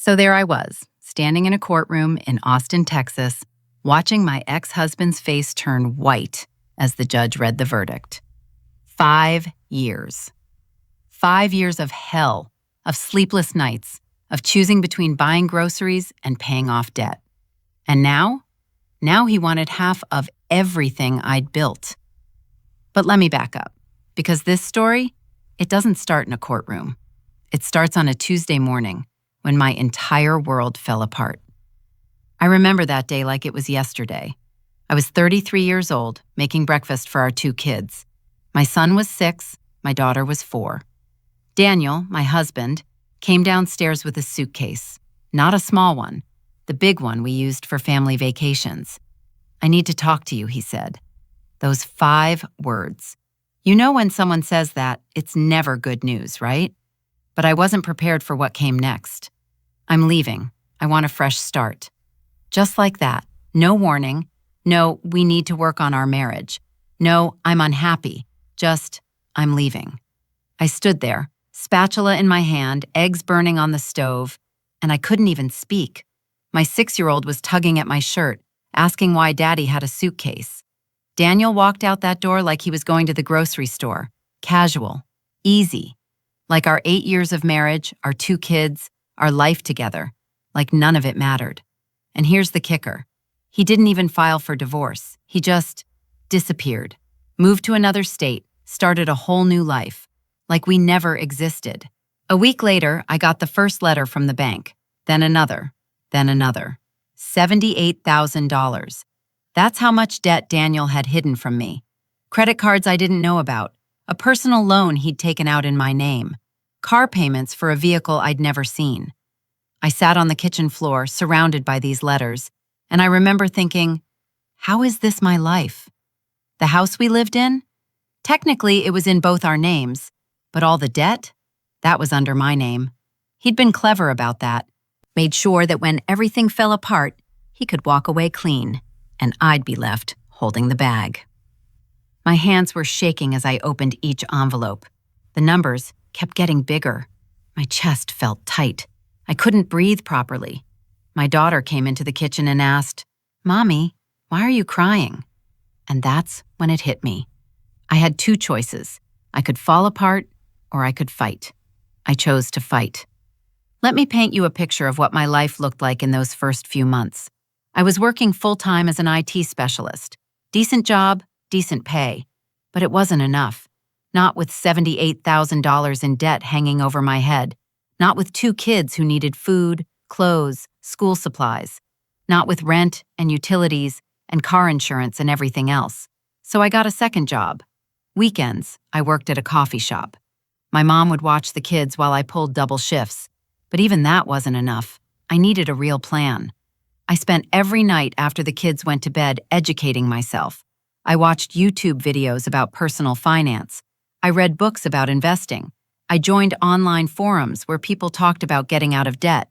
So there I was, standing in a courtroom in Austin, Texas, watching my ex-husband's face turn white as the judge read the verdict. 5 years. 5 years of hell, of sleepless nights, of choosing between buying groceries and paying off debt. And now? Now he wanted half of everything I'd built. But let me back up, because this story, it doesn't start in a courtroom. It starts on a Tuesday morning when my entire world fell apart. I remember that day like it was yesterday. I was 33 years old, making breakfast for our 2 kids. My son was 6, my daughter was 4. Daniel, my husband, came downstairs with a suitcase. Not a small one, the big one we used for family vacations. "I need to talk to you," he said. Those 5 words. You know when someone says that, it's never good news, right? But I wasn't prepared for what came next. "I'm leaving. I want a fresh start." Just like that. No warning. No, "we need to work on our marriage." No, "I'm unhappy." Just, "I'm leaving." I stood there, spatula in my hand, eggs burning on the stove, and I couldn't even speak. My 6-year-old was tugging at my shirt, asking why Daddy had a suitcase. Daniel walked out that door like he was going to the grocery store. Casual. Easy. Like our 8 years of marriage, our 2 kids, our life together. Like none of it mattered. And here's the kicker. He didn't even file for divorce. He just disappeared. Moved to another state, started a whole new life. Like we never existed. A week later, I got the first letter from the bank. Then another. Then another. $78,000. That's how much debt Daniel had hidden from me. Credit cards I didn't know about. A personal loan he'd taken out in my name. Car payments for a vehicle I'd never seen. I sat on the kitchen floor, surrounded by these letters, and I remember thinking, how is this my life? The house we lived in? Technically, it was in both our names, but all the debt? That was under my name. He'd been clever about that. Made sure that when everything fell apart, he could walk away clean, and I'd be left holding the bag. My hands were shaking as I opened each envelope. The numbers kept getting bigger. My chest felt tight. I couldn't breathe properly. My daughter came into the kitchen and asked, "Mommy, why are you crying?" And that's when it hit me. I had 2 choices. I could fall apart or I could fight. I chose to fight. Let me paint you a picture of what my life looked like in those first few months. I was working full-time as an IT specialist. Decent job, decent pay. But it wasn't enough. Not with $78,000 in debt hanging over my head. Not with 2 kids who needed food, clothes, school supplies. Not with rent and utilities and car insurance and everything else. So I got a second job. Weekends, I worked at a coffee shop. My mom would watch the kids while I pulled double shifts. But even that wasn't enough. I needed a real plan. I spent every night after the kids went to bed educating myself. I watched YouTube videos about personal finance. I read books about investing. I joined online forums where people talked about getting out of debt.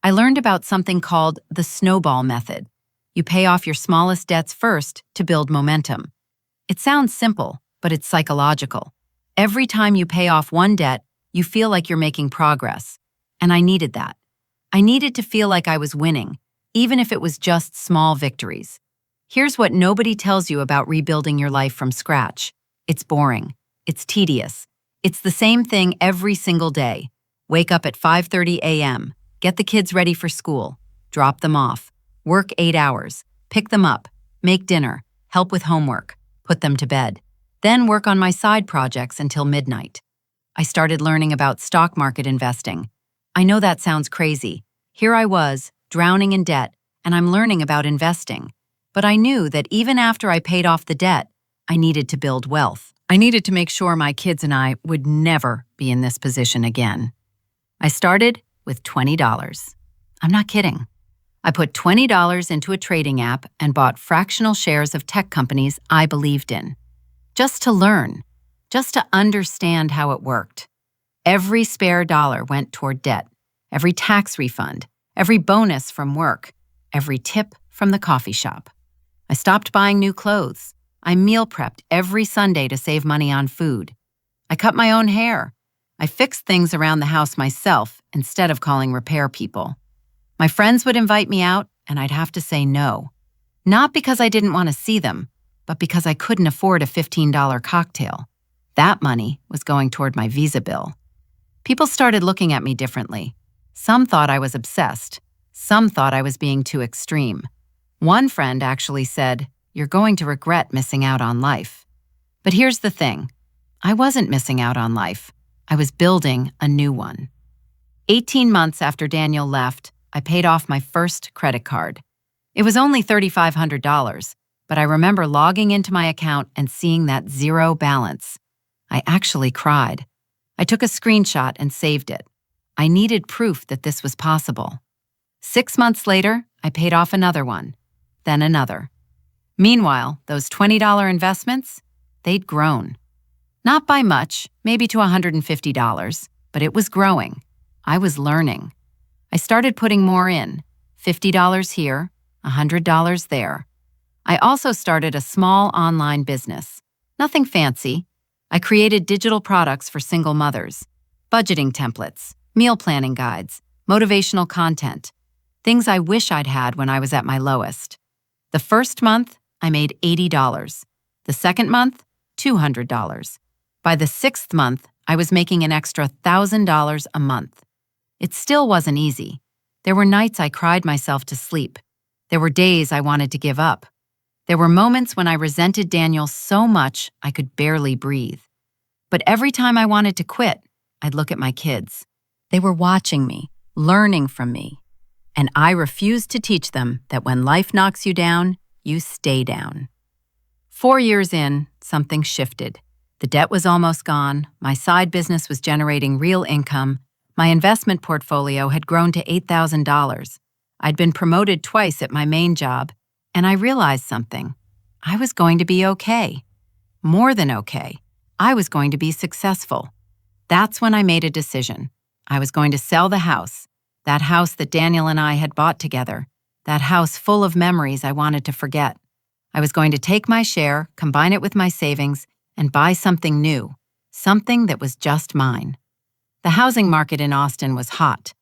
I learned about something called the snowball method. You pay off your smallest debts first to build momentum. It sounds simple, but it's psychological. Every time you pay off one debt, you feel like you're making progress. And I needed that. I needed to feel like I was winning, even if it was just small victories. Here's what nobody tells you about rebuilding your life from scratch. It's boring. It's tedious. It's the same thing every single day. Wake up at 5:30 a.m., get the kids ready for school, drop them off, work 8 hours, pick them up, make dinner, help with homework, put them to bed, then work on my side projects until midnight. I started learning about stock market investing. I know that sounds crazy. Here I was, drowning in debt, and I'm learning about investing. But I knew that even after I paid off the debt, I needed to build wealth. I needed to make sure my kids and I would never be in this position again. I started with $20. I'm not kidding. I put $20 into a trading app and bought fractional shares of tech companies I believed in. Just to learn, just to understand how it worked. Every spare dollar went toward debt, every tax refund, every bonus from work, every tip from the coffee shop. I stopped buying new clothes. I meal prepped every Sunday to save money on food. I cut my own hair. I fixed things around the house myself instead of calling repair people. My friends would invite me out, and I'd have to say no. Not because I didn't want to see them, but because I couldn't afford a $15 cocktail. That money was going toward my visa bill. People started looking at me differently. Some thought I was obsessed. Some thought I was being too extreme. One friend actually said, "You're going to regret missing out on life." But here's the thing. I wasn't missing out on life. I was building a new one. 18 months after Daniel left, I paid off my first credit card. It was only $3,500, but I remember logging into my account and seeing that zero balance. I actually cried. I took a screenshot and saved it. I needed proof that this was possible. 6 months later, I paid off another one, then another. Meanwhile, those $20 investments, they'd grown. Not by much, maybe to $150, but it was growing. I was learning. I started putting more in, $50 here, $100 there. I also started a small online business. Nothing fancy. I created digital products for single mothers, budgeting templates, meal planning guides, motivational content, things I wish I'd had when I was at my lowest. The first month, I made $80. The second month, $200. By the sixth month, I was making an extra $1,000 a month. It still wasn't easy. There were nights I cried myself to sleep. There were days I wanted to give up. There were moments when I resented Daniel so much I could barely breathe. But every time I wanted to quit, I'd look at my kids. They were watching me, learning from me. And I refused to teach them that when life knocks you down, you stay down. 4 years in, something shifted. The debt was almost gone, my side business was generating real income, my investment portfolio had grown to $8,000. I'd been promoted twice at my main job, and I realized something. I was going to be okay. More than okay. I was going to be successful. That's when I made a decision. I was going to sell the house, that house that Daniel and I had bought together, that house full of memories I wanted to forget. I was going to take my share, combine it with my savings, and buy something new, something that was just mine. The housing market in Austin was hot.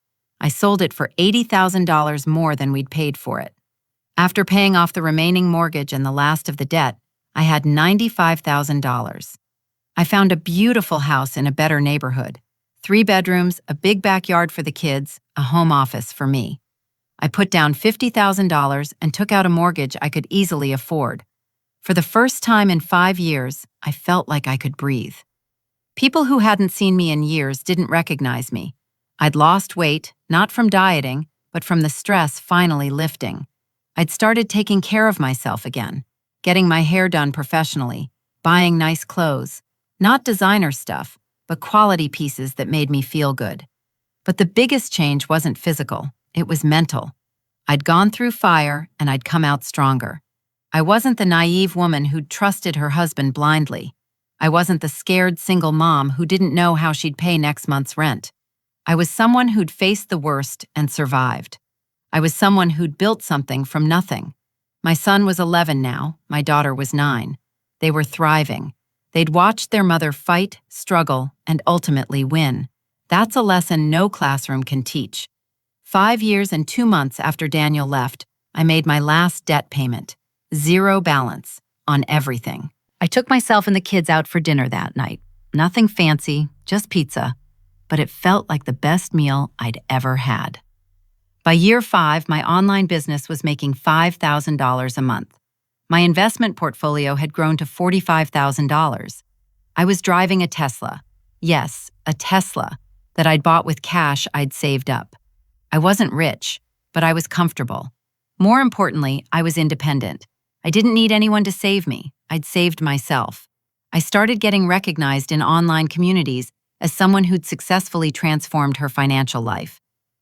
I sold it for $80,000 more than we'd paid for it. After paying off the remaining mortgage and the last of the debt, I had $95,000. I found a beautiful house in a better neighborhood. 3 bedrooms, a big backyard for the kids, a home office for me. I put down $50,000 and took out a mortgage I could easily afford. For the first time in 5 years, I felt like I could breathe. People who hadn't seen me in years didn't recognize me. I'd lost weight, not from dieting, but from the stress finally lifting. I'd started taking care of myself again, getting my hair done professionally, buying nice clothes, not designer stuff, but quality pieces that made me feel good. But the biggest change wasn't physical, it was mental. I'd gone through fire and I'd come out stronger. I wasn't the naive woman who'd trusted her husband blindly. I wasn't the scared single mom who didn't know how she'd pay next month's rent. I was someone who'd faced the worst and survived. I was someone who'd built something from nothing. My son was 11 now, my daughter was 9. They were thriving. They'd watched their mother fight, struggle, and ultimately win. That's a lesson no classroom can teach. 5 years and 2 months after Daniel left, I made my last debt payment. Zero balance on everything. I took myself and the kids out for dinner that night. Nothing fancy, just pizza. But it felt like the best meal I'd ever had. By year 5, my online business was making $5,000 a month. My investment portfolio had grown to $45,000. I was driving a Tesla. Yes, a Tesla that I'd bought with cash I'd saved up. I wasn't rich, but I was comfortable. More importantly, I was independent. I didn't need anyone to save me. I'd saved myself. I started getting recognized in online communities as someone who'd successfully transformed her financial life.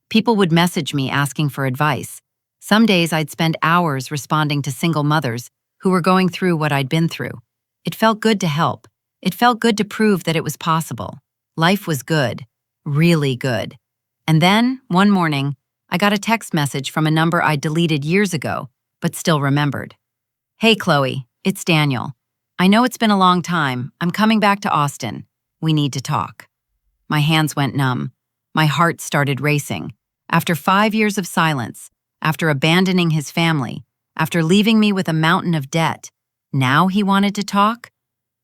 People would message me asking for advice. Some days I'd spend hours responding to single mothers who were going through what I'd been through. It felt good to help. It felt good to prove that it was possible. Life was good, really good. And then, one morning, I got a text message from a number I'd deleted years ago, but still remembered. "Hey, Chloe, it's Daniel. I know it's been a long time. I'm coming back to Austin. We need to talk." My hands went numb. My heart started racing. After 5 years of silence, after abandoning his family, after leaving me with a mountain of debt, now he wanted to talk?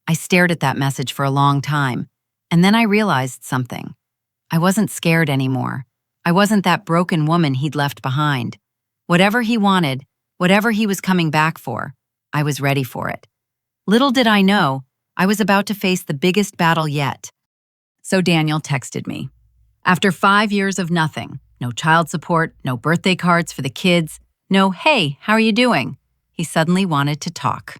I stared at that message for a long time, and then I realized something. I wasn't scared anymore. I wasn't that broken woman he'd left behind. Whatever he wanted, whatever he was coming back for, I was ready for it. Little did I know, I was about to face the biggest battle yet. So Daniel texted me. After 5 years of nothing, no child support, no birthday cards for the kids, no, "Hey, how are you doing?" he suddenly wanted to talk.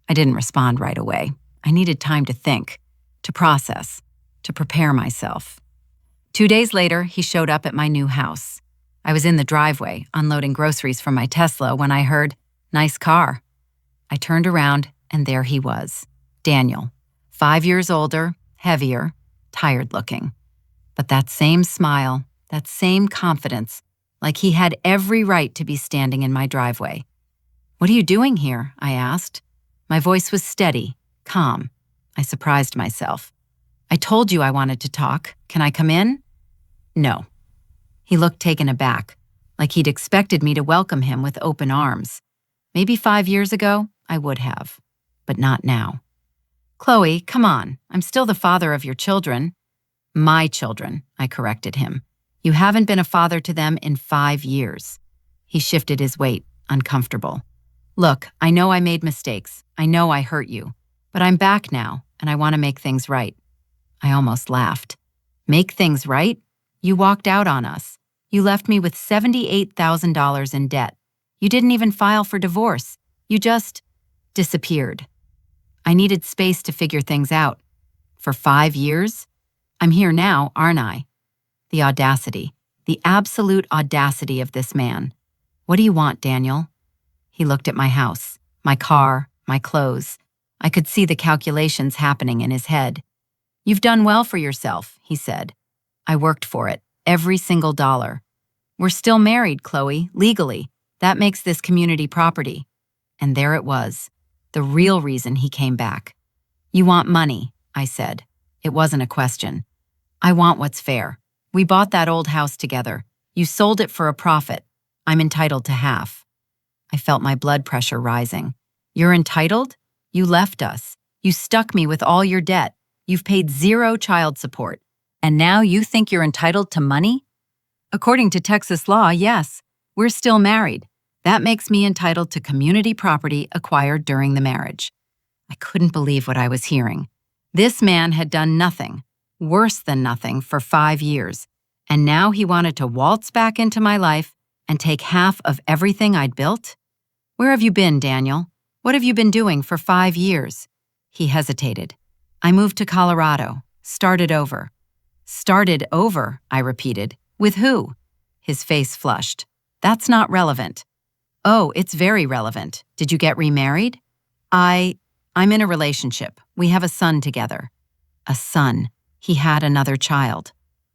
I didn't respond right away. I needed time to think, to process, to prepare myself. 2 days later, he showed up at my new house. I was in the driveway, unloading groceries from my Tesla when I heard, "Nice car." I turned around, and there he was, Daniel, 5 years older, heavier, tired looking. But that same smile, that same confidence, like he had every right to be standing in my driveway. "What are you doing here?" I asked. My voice was steady, calm. I surprised myself. "I told you I wanted to talk. Can I come in?" "No." He looked taken aback, like he'd expected me to welcome him with open arms. Maybe 5 years ago, I would have, but not now. "Chloe, come on. I'm still the father of your children." "My children," I corrected him. "You haven't been a father to them in 5 years. He shifted his weight, uncomfortable. "Look, I know I made mistakes. I know I hurt you. But I'm back now, and I want to make things right." I almost laughed. "Make things right? You walked out on us. You left me with $78,000 in debt. You didn't even file for divorce. You just disappeared. I needed space to figure things out. For 5 years? I'm here now, aren't I?" The audacity, the absolute audacity of this man. "What do you want, Daniel?" He looked at my house, my car, my clothes. I could see the calculations happening in his head. "You've done well for yourself," he said. "I worked for it, every single dollar. We're still married, Chloe, legally. That makes this community property." And there it was, the real reason he came back. "You want money," I said. It wasn't a question. "I want what's fair. We bought that old house together. You sold it for a profit. I'm entitled to half." I felt my blood pressure rising. "You're entitled? You left us. You stuck me with all your debt. You've paid 0 child support. And now you think you're entitled to money?" "According to Texas law, yes. We're still married. That makes me entitled to community property acquired during the marriage." I couldn't believe what I was hearing. This man had done nothing, worse than nothing, for 5 years, and now he wanted to waltz back into my life and take half of everything I'd built? "Where have you been, Daniel? What have you been doing for 5 years?" He hesitated. "I moved to Colorado, started over." "Started over," I repeated. "With who?" His face flushed. "That's not relevant." "Oh, it's very relevant. Did you get remarried?" I'm in a relationship. We have a son together." A son. He had another child.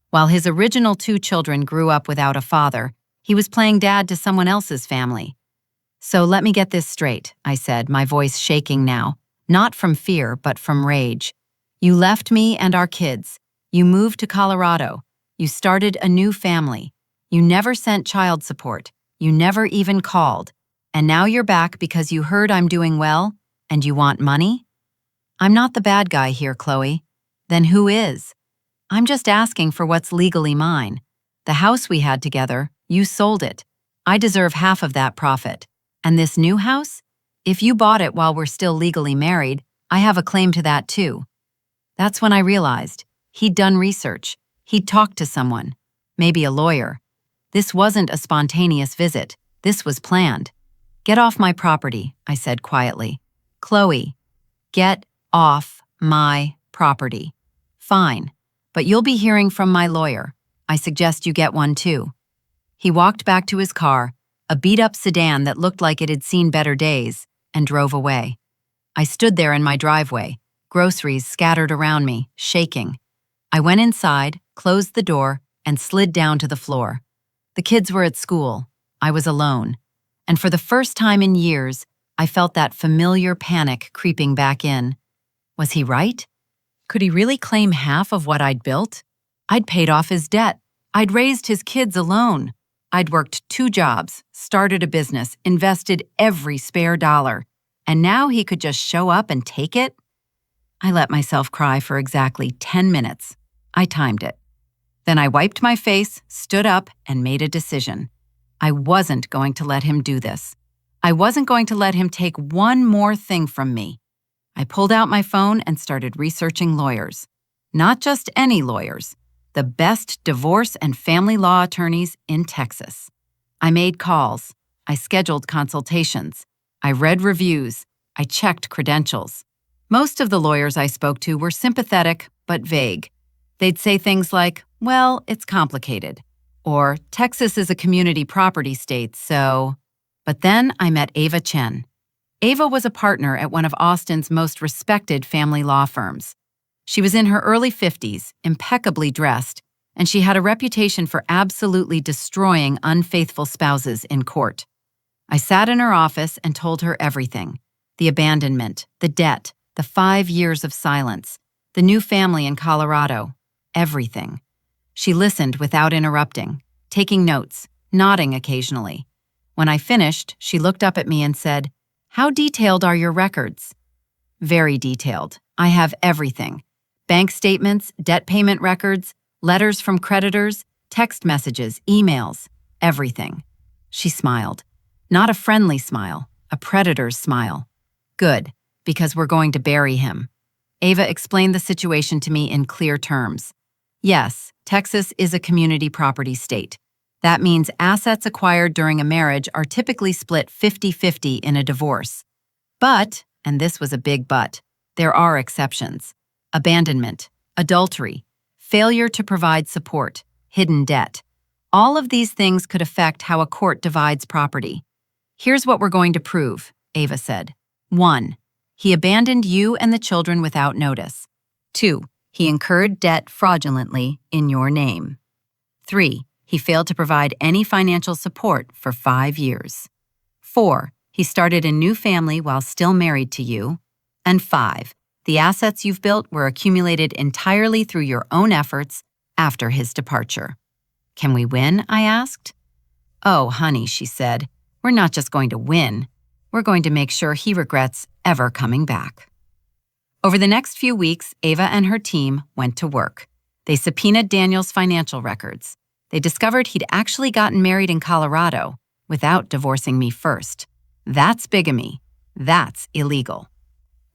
While his original 2 children grew up without a father, he was playing dad to someone else's family. "So let me get this straight," I said, my voice shaking now, not from fear, but from rage. "You left me and our kids. You moved to Colorado. You started a new family. You never sent child support. You never even called. And now you're back because you heard I'm doing well, and you want money?" "I'm not the bad guy here, Chloe." "Then who is?" "I'm just asking for what's legally mine. The house we had together, you sold it. I deserve half of that profit. And this new house? If you bought it while we're still legally married, I have a claim to that too." That's when I realized he'd done research. He'd talked to someone, maybe a lawyer. This wasn't a spontaneous visit. This was planned. "Get off my property," I said quietly. "Chloe, get off my property." "Fine, but you'll be hearing from my lawyer. I suggest you get one too." He walked back to his car, a beat-up sedan that looked like it had seen better days, and drove away. I stood there in my driveway, groceries scattered around me, shaking. I went inside, closed the door, and slid down to the floor. The kids were at school. I was alone. And for the first time in years, I felt that familiar panic creeping back in. Was he right? Could he really claim half of what I'd built? I'd paid off his debt. I'd raised his kids alone. I'd worked 2 jobs, started a business, invested every spare dollar, and now he could just show up and take it? I let myself cry for exactly 10 minutes. I timed it. Then I wiped my face, stood up, and made a decision. I wasn't going to let him do this. I wasn't going to let him take one more thing from me. I pulled out my phone and started researching lawyers. Not just any lawyers, the best divorce and family law attorneys in Texas. I made calls. I scheduled consultations. I read reviews. I checked credentials. Most of the lawyers I spoke to were sympathetic but vague. They'd say things like, "Well, it's complicated," or "Texas is a community property state, so..." But then I met Ava Chen. Ava was a partner at one of Austin's most respected family law firms. She was in her early 50s, impeccably dressed, and she had a reputation for absolutely destroying unfaithful spouses in court. I sat in her office and told her everything: the abandonment, the debt, the 5 years of silence, the new family in Colorado, everything. She listened without interrupting, taking notes, nodding occasionally. When I finished, she looked up at me and said, "How detailed are your records?" "Very detailed. I have everything. Bank statements, debt payment records, letters from creditors, text messages, emails, everything." She smiled. Not a friendly smile, a predator's smile. "Good, because we're going to bury him." Ava explained the situation to me in clear terms. Yes, Texas is a community property state. That means assets acquired during a marriage are typically split 50-50 in a divorce. But, and this was a big but, there are exceptions. Abandonment, adultery, failure to provide support, hidden debt. All of these things could affect how a court divides property. "Here's what we're going to prove," Ava said. 1. He abandoned you and the children without notice. 2. He incurred debt fraudulently in your name. 3. He failed to provide any financial support for 5 years. 4. He started a new family while still married to you. And 5. The assets you've built were accumulated entirely through your own efforts after his departure. "Can we win?" I asked. "Oh, honey," she said, "we're not just going to win. We're going to make sure he regrets ever coming back." Over the next few weeks, Ava and her team went to work. They subpoenaed Daniel's financial records. They discovered he'd actually gotten married in Colorado without divorcing me first. That's bigamy. That's illegal.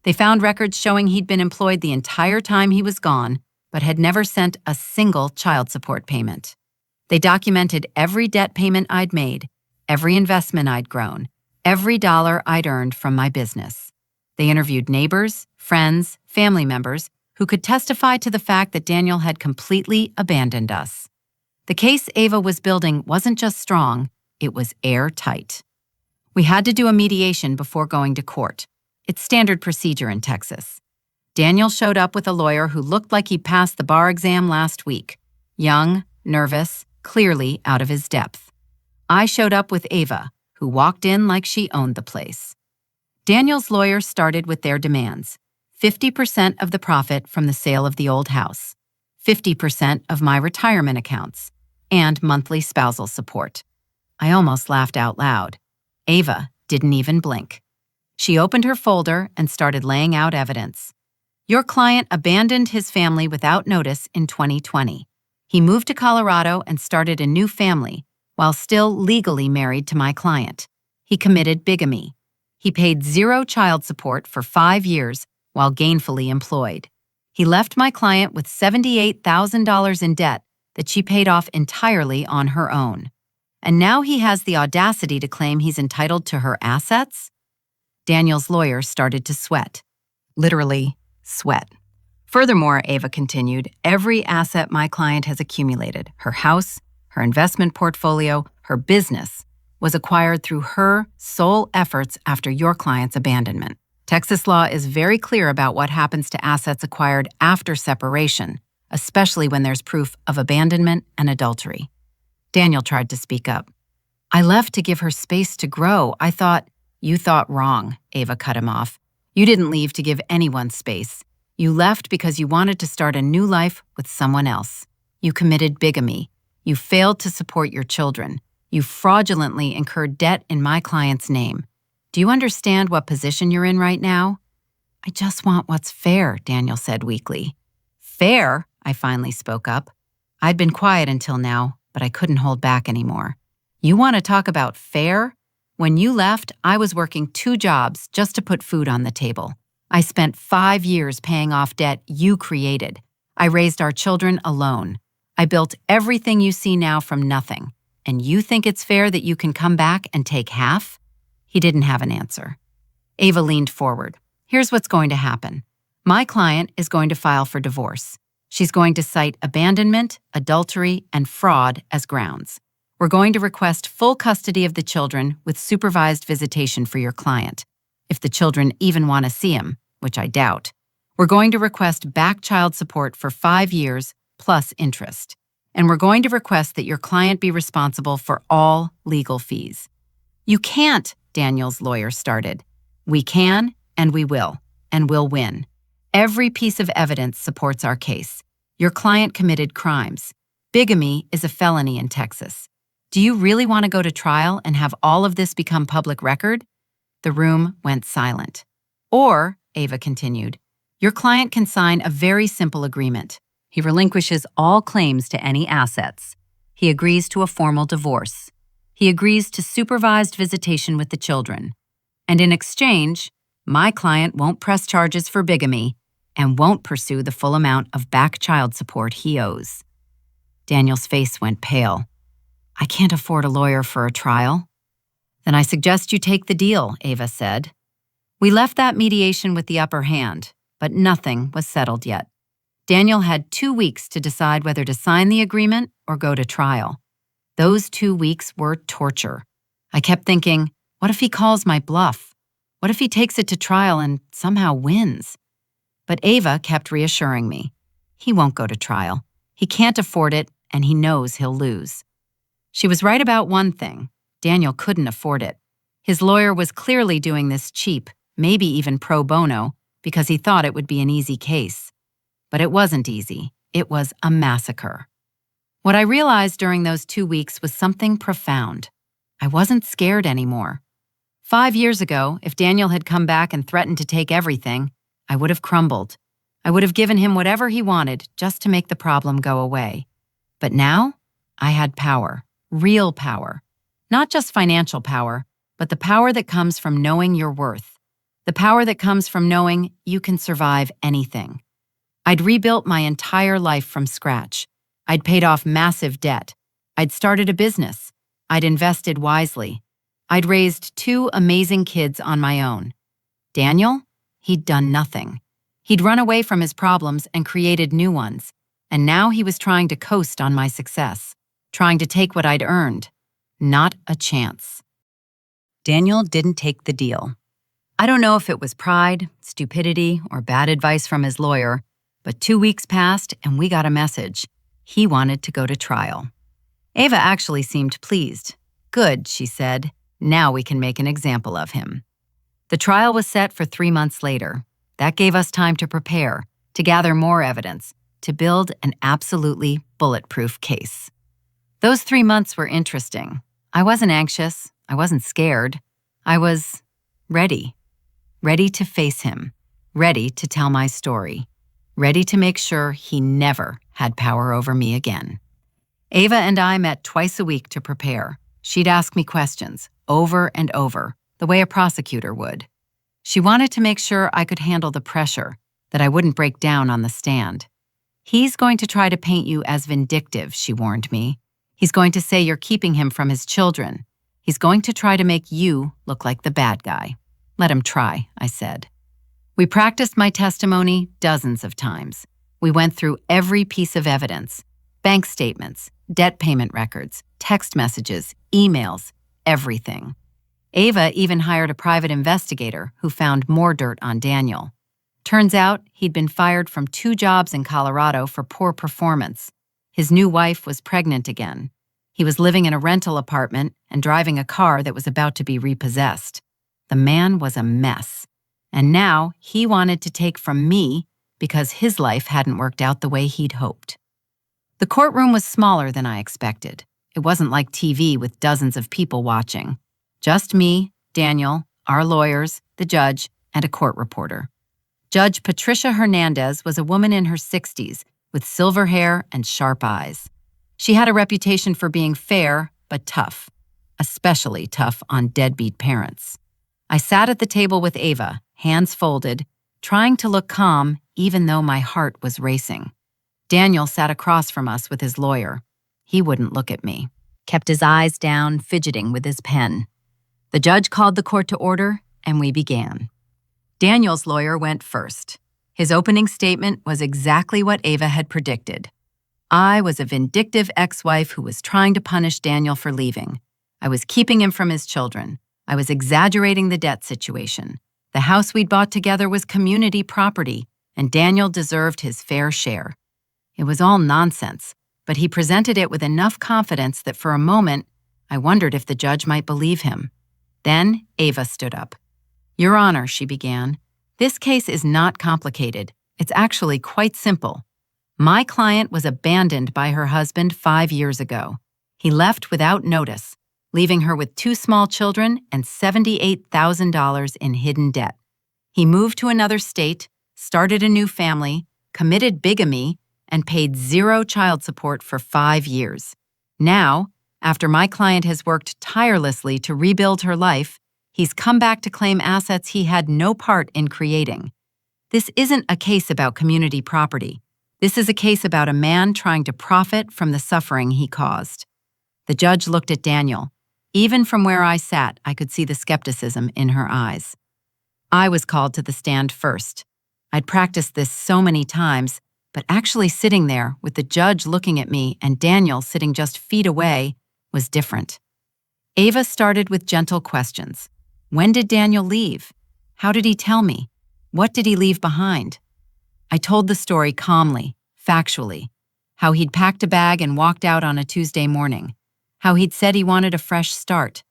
They found records showing he'd been employed the entire time he was gone, but had never sent a single child support payment. They documented every debt payment I'd made, every investment I'd grown, every dollar I'd earned from my business. They interviewed neighbors, friends, family members who could testify to the fact that Daniel had completely abandoned us. The case Ava was building wasn't just strong, it was airtight. We had to do a mediation before going to court. It's standard procedure in Texas. Daniel showed up with a lawyer who looked like he'd passed the bar exam last week. Young, nervous, clearly out of his depth. I showed up with Ava, who walked in like she owned the place. Daniel's lawyer started with their demands: 50% of the profit from the sale of the old house, 50% of my retirement accounts, and monthly spousal support. I almost laughed out loud. Ava didn't even blink. She opened her folder and started laying out evidence. "Your client abandoned his family without notice in 2020. He moved to Colorado and started a new family while still legally married to my client. He committed bigamy. He paid 0 child support for 5 years while gainfully employed. He left my client with $78,000 in debt that she paid off entirely on her own. And now he has the audacity to claim he's entitled to her assets?" Daniel's lawyer started to sweat. Literally, sweat. "Furthermore," Ava continued, "every asset my client has accumulated, her house, her investment portfolio, her business, was acquired through her sole efforts after your client's abandonment. Texas law is very clear about what happens to assets acquired after separation, especially when there's proof of abandonment and adultery." Daniel tried to speak up. "I left to give her space to grow. I thought..." "You thought wrong," Ava cut him off. "You didn't leave to give anyone space. You left because you wanted to start a new life with someone else. You committed bigamy. You failed to support your children. You fraudulently incurred debt in my client's name. Do you understand what position you're in right now?" "I just want what's fair," Daniel said weakly. "Fair?" I finally spoke up. I'd been quiet until now, but I couldn't hold back anymore. "You want to talk about fair? When you left, I was working 2 jobs just to put food on the table. I spent 5 years paying off debt you created. I raised our children alone. I built everything you see now from nothing. And you think it's fair that you can come back and take half?" He didn't have an answer. Ava leaned forward. "Here's what's going to happen. My client is going to file for divorce. She's going to cite abandonment, adultery, and fraud as grounds. We're going to request full custody of the children with supervised visitation for your client, if the children even want to see him, which I doubt. We're going to request back child support for 5 years plus interest. And we're going to request that your client be responsible for all legal fees." "You can't," Daniel's lawyer started. "We can, and we will, and we'll win. Every piece of evidence supports our case. Your client committed crimes. Bigamy is a felony in Texas. Do you really want to go to trial and have all of this become public record?" The room went silent. "Or," Ava continued, "your client can sign a very simple agreement. He relinquishes all claims to any assets. He agrees to a formal divorce. He agrees to supervised visitation with the children. And in exchange, my client won't press charges for bigamy and won't pursue the full amount of back child support he owes." Daniel's face went pale. "I can't afford a lawyer for a trial." "Then I suggest you take the deal," Ava said. We left that mediation with the upper hand, but nothing was settled yet. Daniel had 2 weeks to decide whether to sign the agreement or go to trial. Those 2 weeks were torture. I kept thinking, what if he calls my bluff? What if he takes it to trial and somehow wins? But Ava kept reassuring me. He won't go to trial. He can't afford it, and he knows he'll lose. She was right about one thing. Daniel couldn't afford it. His lawyer was clearly doing this cheap, maybe even pro bono, because he thought it would be an easy case. But it wasn't easy. It was a massacre. What I realized during those 2 weeks was something profound. I wasn't scared anymore. 5 years ago, if Daniel had come back and threatened to take everything, I would have crumbled. I would have given him whatever he wanted just to make the problem go away. But now, I had power, real power. Not just financial power, but the power that comes from knowing your worth. The power that comes from knowing you can survive anything. I'd rebuilt my entire life from scratch. I'd paid off massive debt. I'd started a business. I'd invested wisely. I'd raised 2 amazing kids on my own. Daniel? He'd done nothing. He'd run away from his problems and created new ones, and now he was trying to coast on my success, trying to take what I'd earned. Not a chance. Daniel didn't take the deal. I don't know if it was pride, stupidity, or bad advice from his lawyer, but 2 weeks passed and we got a message. He wanted to go to trial. Ava actually seemed pleased. "Good," she said. "Now we can make an example of him." The trial was set for 3 months later. That gave us time to prepare, to gather more evidence, to build an absolutely bulletproof case. Those 3 months were interesting. I wasn't anxious. I wasn't scared. I was ready. Ready to face him. Ready to tell my story. Ready to make sure he never had power over me again. Ava and I met twice a week to prepare. She'd ask me questions, over and over, the way a prosecutor would. She wanted to make sure I could handle the pressure, that I wouldn't break down on the stand. "He's going to try to paint you as vindictive," she warned me. "He's going to say you're keeping him from his children. He's going to try to make you look like the bad guy." "Let him try," I said. We practiced my testimony dozens of times. We went through every piece of evidence, bank statements, debt payment records, text messages, emails, everything. Ava even hired a private investigator who found more dirt on Daniel. Turns out he'd been fired from 2 jobs in Colorado for poor performance. His new wife was pregnant again. He was living in a rental apartment and driving a car that was about to be repossessed. The man was a mess. And now he wanted to take from me because his life hadn't worked out the way he'd hoped. The courtroom was smaller than I expected. It wasn't like TV with dozens of people watching. Just me, Daniel, our lawyers, the judge, and a court reporter. Judge Patricia Hernandez was a woman in her 60s with silver hair and sharp eyes. She had a reputation for being fair but tough, especially tough on deadbeat parents. I sat at the table with Ava, hands folded, trying to look calm even though my heart was racing. Daniel sat across from us with his lawyer. He wouldn't look at me, kept his eyes down, fidgeting with his pen. The judge called the court to order, and we began. Daniel's lawyer went first. His opening statement was exactly what Ava had predicted. I was a vindictive ex-wife who was trying to punish Daniel for leaving. I was keeping him from his children. I was exaggerating the debt situation. The house we'd bought together was community property, and Daniel deserved his fair share. It was all nonsense, but he presented it with enough confidence that for a moment, I wondered if the judge might believe him. Then Ava stood up. "Your Honor," she began, "this case is not complicated. It's actually quite simple. My client was abandoned by her husband 5 years ago. He left without notice, leaving her with 2 small children and $78,000 in hidden debt. He moved to another state, started a new family, committed bigamy, and paid 0 child support for 5 years. Now, after my client has worked tirelessly to rebuild her life, he's come back to claim assets he had no part in creating. This isn't a case about community property. This is a case about a man trying to profit from the suffering he caused." The judge looked at Daniel. Even from where I sat, I could see the skepticism in her eyes. I was called to the stand first. I'd practiced this so many times, but actually sitting there with the judge looking at me and Daniel sitting just feet away was different. Ava started with gentle questions. When did Daniel leave? How did he tell me? What did he leave behind? I told the story calmly, factually. How he'd packed a bag and walked out on a Tuesday morning. How he'd said he wanted a fresh start.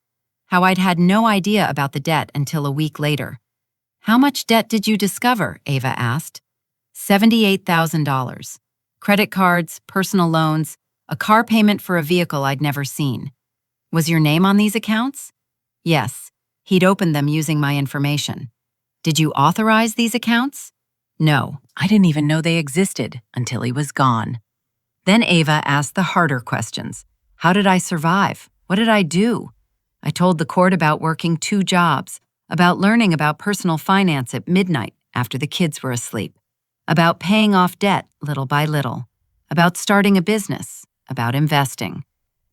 How I'd had no idea about the debt until a week later. "How much debt did you discover?" Ava asked. $78,000. Credit cards, personal loans, a car payment for a vehicle I'd never seen. "Was your name on these accounts?" "Yes. He'd opened them using my information." "Did you authorize these accounts?" "No. I didn't even know they existed until he was gone." Then Ava asked the harder questions. How did I survive? What did I do? I told the court about working 2 jobs, about learning about personal finance at midnight after the kids were asleep, about paying off debt little by little, about starting a business, about investing.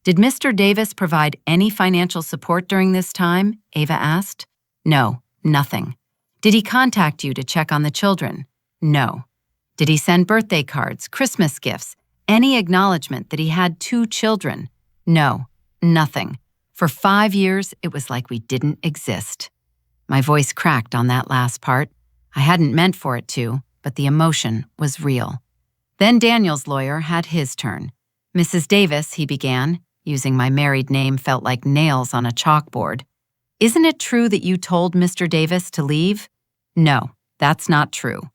"Did Mr. Davis provide any financial support during this time?" Ava asked. "No, nothing." "Did he contact you to check on the children?" "No." "Did he send birthday cards, Christmas gifts, any acknowledgement that he had 2 children?" "No, nothing. For 5 years, it was like we didn't exist." My voice cracked on that last part. I hadn't meant for it to, but the emotion was real. Then Daniel's lawyer had his turn. "Mrs. Davis," he began, using my married name felt like nails on a chalkboard. "Isn't it true that you told Mr. Davis to leave?" "No, that's not true."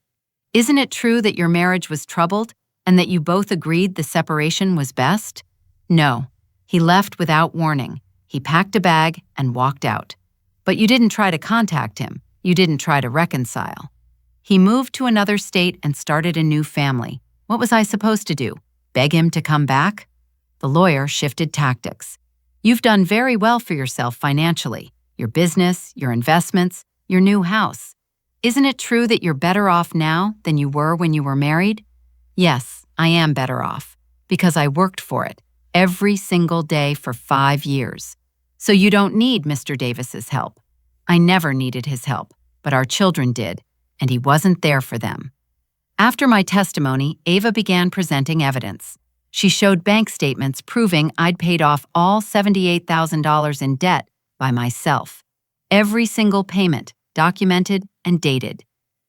"Isn't it true that your marriage was troubled and that you both agreed the separation was best?" "No. He left without warning. He packed a bag and walked out. But you didn't try to contact him. You didn't try to reconcile. He moved to another state and started a new family. What was I supposed to do? Beg him to come back?" The lawyer shifted tactics. "You've done very well for yourself financially. Your business, your investments, your new house. Isn't it true that you're better off now than you were when you were married?" "Yes, I am better off, because I worked for it every single day for 5 years. So you don't need Mr. Davis's help." "I never needed his help, but our children did, and he wasn't there for them." After my testimony, Ava began presenting evidence. She showed bank statements proving I'd paid off all $78,000 in debt by myself. Every single payment, documented and dated.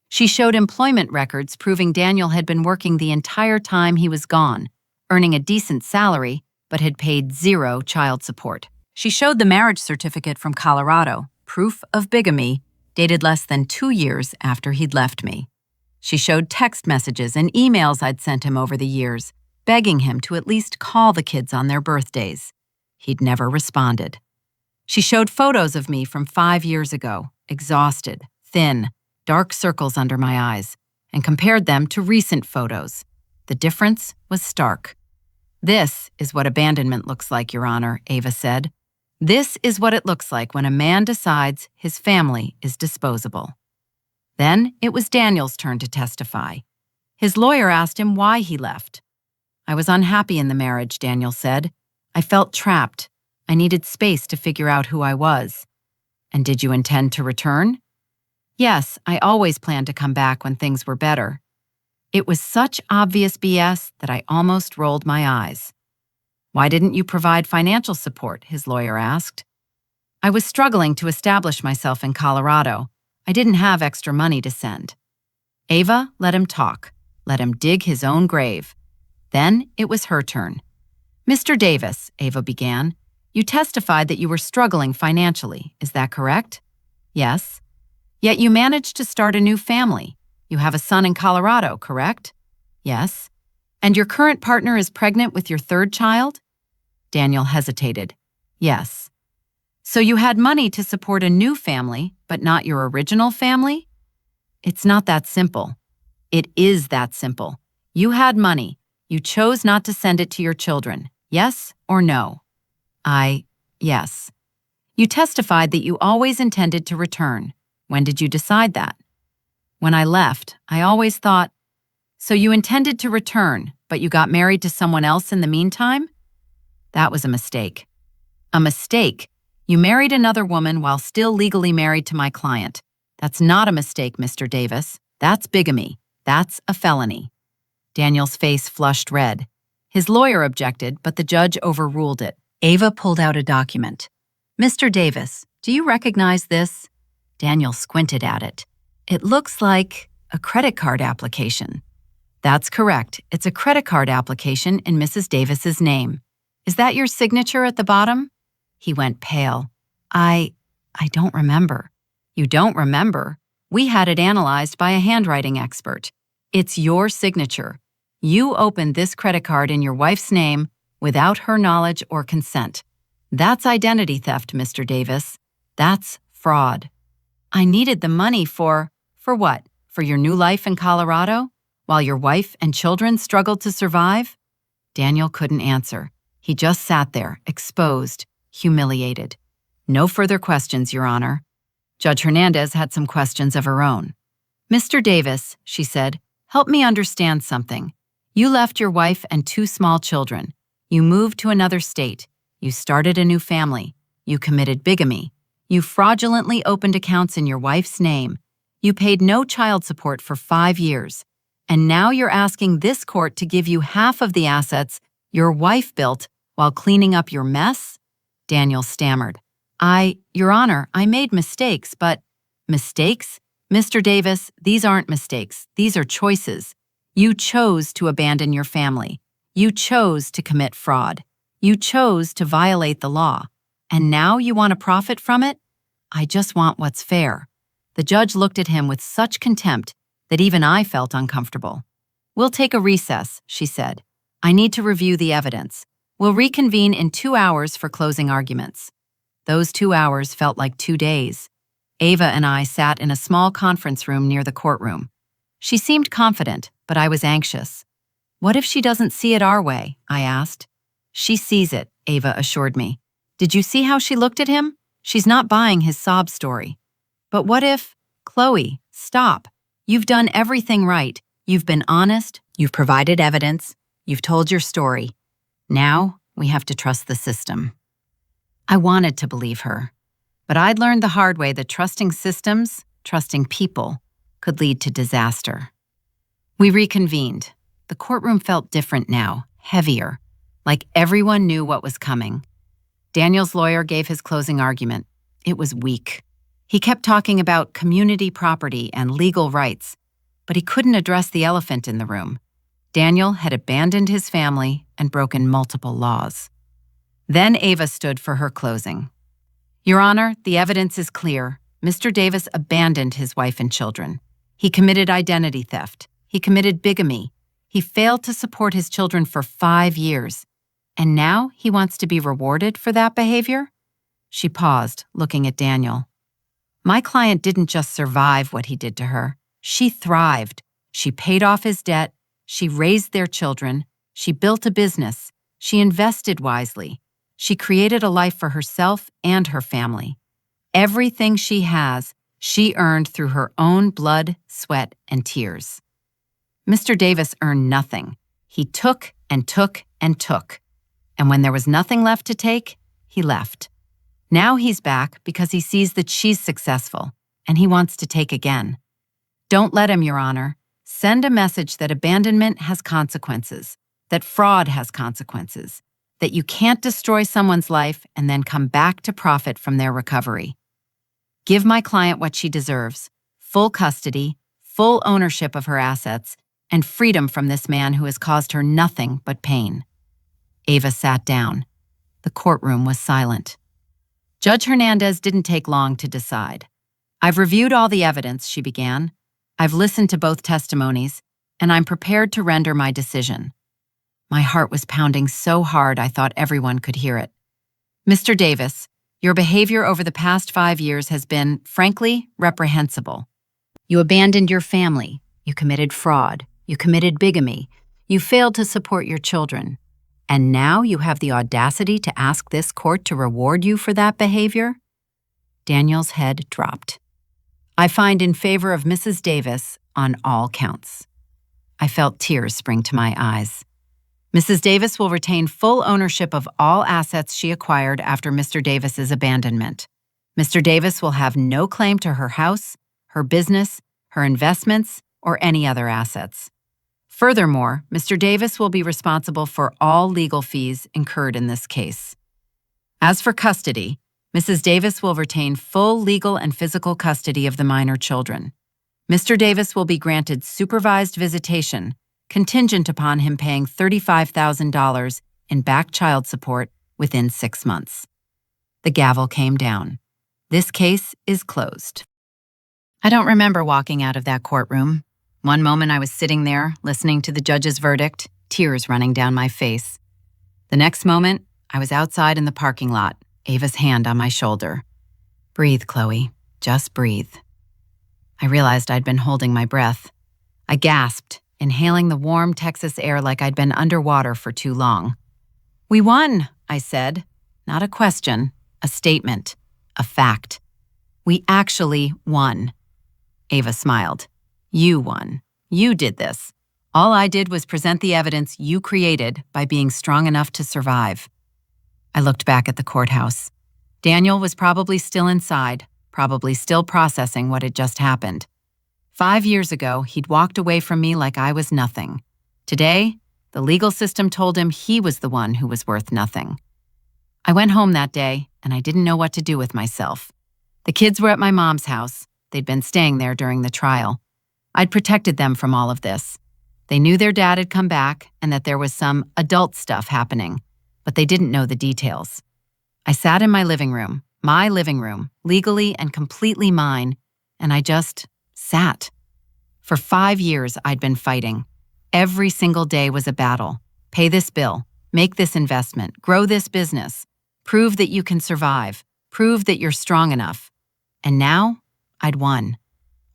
She showed employment records proving Daniel had been working the entire time he was gone, earning a decent salary, but had paid 0 child support. She showed the marriage certificate from Colorado, proof of bigamy, dated less than 2 years after he'd left me. She showed text messages and emails I'd sent him over the years, begging him to at least call the kids on their birthdays. He'd never responded. She showed photos of me from 5 years ago, exhausted, thin, dark circles under my eyes, and compared them to recent photos. The difference was stark. "This is what abandonment looks like, Your Honor," Ava said. "This is what it looks like when a man decides his family is disposable." Then it was Daniel's turn to testify. His lawyer asked him why he left. "I was unhappy in the marriage," Daniel said. "I felt trapped. I needed space to figure out who I was." "And did you intend to return?" "Yes, I always planned to come back when things were better." It was such obvious BS that I almost rolled my eyes. "Why didn't you provide financial support?" his lawyer asked. "I was struggling to establish myself in Colorado. I didn't have extra money to send." Ava let him talk, let him dig his own grave. Then it was her turn. "Mr. Davis," Ava began, "you testified that you were struggling financially. Is that correct?" "Yes." "Yet you managed to start a new family. You have a son in Colorado, correct?" "Yes." "And your current partner is pregnant with your third child?" Daniel hesitated. "Yes." "So you had money to support a new family, but not your original family?" "It's not that simple." "It is that simple. You had money. You chose not to send it to your children. Yes or no?" Yes." "You testified that you always intended to return. When did you decide that?" "When I left, I always thought." "So you intended to return, but you got married to someone else in the meantime?" "That was a mistake." "A mistake? You married another woman while still legally married to my client. That's not a mistake, Mr. Davis. That's bigamy. That's a felony." Daniel's face flushed red. His lawyer objected, but the judge overruled it. Ava pulled out a document. "Mr. Davis, do you recognize this?" Daniel squinted at it. "It looks like a credit card application." "That's correct. It's a credit card application in Mrs. Davis's name. Is that your signature at the bottom?" He went pale. I don't remember." "You don't remember? We had it analyzed by a handwriting expert. It's your signature. You opened this credit card in your wife's name without her knowledge or consent. That's identity theft, Mr. Davis. That's fraud." "I needed the money for what? For your new life in Colorado? While your wife and children struggled to survive?" Daniel couldn't answer. He just sat there, exposed, humiliated. "No further questions, Your Honor." Judge Hernandez had some questions of her own. "Mr. Davis," she said, "help me understand something. You left your wife and 2 small children. You moved to another state. You started a new family. You committed bigamy. You fraudulently opened accounts in your wife's name. You paid no child support for 5 years. And now you're asking this court to give you half of the assets your wife built while cleaning up your mess?" Daniel stammered. Your Honor, I made mistakes, but..." "Mistakes? Mr. Davis, these aren't mistakes. These are choices. You chose to abandon your family. You chose to commit fraud. You chose to violate the law. And now you want to profit from it? I just want what's fair." The judge looked at him with such contempt that even I felt uncomfortable. "We'll take a recess," she said. "I need to review the evidence. We'll reconvene in 2 hours for closing arguments." Those 2 hours felt like 2 days. Ava and I sat in a small conference room near the courtroom. She seemed confident, but I was anxious. "What if she doesn't see it our way?" I asked. "She sees it," Ava assured me. "Did you see how she looked at him? She's not buying his sob story." "But what if..." "Chloe, stop. You've done everything right. You've been honest, you've provided evidence, you've told your story. Now we have to trust the system." I wanted to believe her, but I'd learned the hard way that trusting systems, trusting people, could lead to disaster. We reconvened. The courtroom felt different now, heavier, like everyone knew what was coming. Daniel's lawyer gave his closing argument. It was weak. He kept talking about community property and legal rights, but he couldn't address the elephant in the room. Daniel had abandoned his family and broken multiple laws. Then Ava stood for her closing. "Your Honor, the evidence is clear. Mr. Davis abandoned his wife and children. He committed identity theft. He committed bigamy. He failed to support his children for 5 years, and now he wants to be rewarded for that behavior? She paused, looking at Daniel. My client didn't just survive what he did to her. She thrived. She paid off his debt. She raised their children. She built a business. She invested wisely. She created a life for herself and her family. Everything she has, she earned through her own blood, sweat, and tears. Mr. Davis earned nothing. He took and took and took. And when there was nothing left to take, he left. Now he's back because he sees that she's successful, and he wants to take again. Don't let him, Your Honor. Send a message that abandonment has consequences, that fraud has consequences, that you can't destroy someone's life and then come back to profit from their recovery. Give my client what she deserves: full custody, full ownership of her assets, and freedom from this man who has caused her nothing but pain. Ava sat down. The courtroom was silent. Judge Hernandez didn't take long to decide. I've reviewed all the evidence, she began. I've listened to both testimonies, and I'm prepared to render my decision. My heart was pounding so hard I thought everyone could hear it. Mr. Davis, your behavior over the past 5 years has been, frankly, reprehensible. You abandoned your family. You committed fraud. You committed bigamy. You failed to support your children. And now you have the audacity to ask this court to reward you for that behavior? Daniel's head dropped. I find in favor of Mrs. Davis on all counts. I felt tears spring to my eyes. Mrs. Davis will retain full ownership of all assets she acquired after Mr. Davis's abandonment. Mr. Davis will have no claim to her house, her business, her investments, or any other assets. Furthermore, Mr. Davis will be responsible for all legal fees incurred in this case. As for custody, Mrs. Davis will retain full legal and physical custody of the minor children. Mr. Davis will be granted supervised visitation, contingent upon him paying $35,000 in back child support within 6 months. The gavel came down. This case is closed. I don't remember walking out of that courtroom. One moment I was sitting there, listening to the judge's verdict, tears running down my face. The next moment, I was outside in the parking lot, Ava's hand on my shoulder. Breathe, Chloe. Just breathe. I realized I'd been holding my breath. I gasped, inhaling the warm Texas air like I'd been underwater for too long. We won, I said. Not a question, a statement, a fact. We actually won. Ava smiled. You won. You did this. All I did was present the evidence you created by being strong enough to survive. I looked back at the courthouse. Daniel was probably still inside, probably still processing what had just happened. 5 years ago, he'd walked away from me like I was nothing. Today, the legal system told him he was the one who was worth nothing. I went home that day, and I didn't know what to do with myself. The kids were at my mom's house. They'd been staying there during the trial. I'd protected them from all of this. They knew their dad had come back and that there was some adult stuff happening, but they didn't know the details. I sat in my living room, legally and completely mine, and I just sat. For 5 years, I'd been fighting. Every single day was a battle. Pay this bill, make this investment, grow this business, prove that you can survive, prove that you're strong enough. And now, I'd won.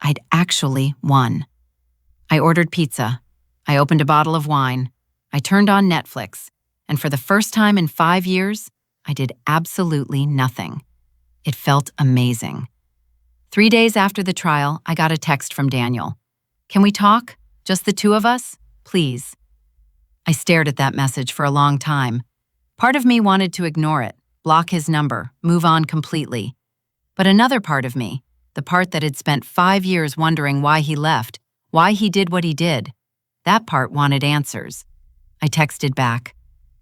I'd actually won. I ordered pizza. I opened a bottle of wine. I turned on Netflix. And for the first time in 5 years, I did absolutely nothing. It felt amazing. 3 days after the trial, I got a text from Daniel. Can we talk? Just the two of us? Please. I stared at that message for a long time. Part of me wanted to ignore it, block his number, move on completely. But another part of me, the part that had spent 5 years wondering why he left, why he did what he did, that part wanted answers. I texted back.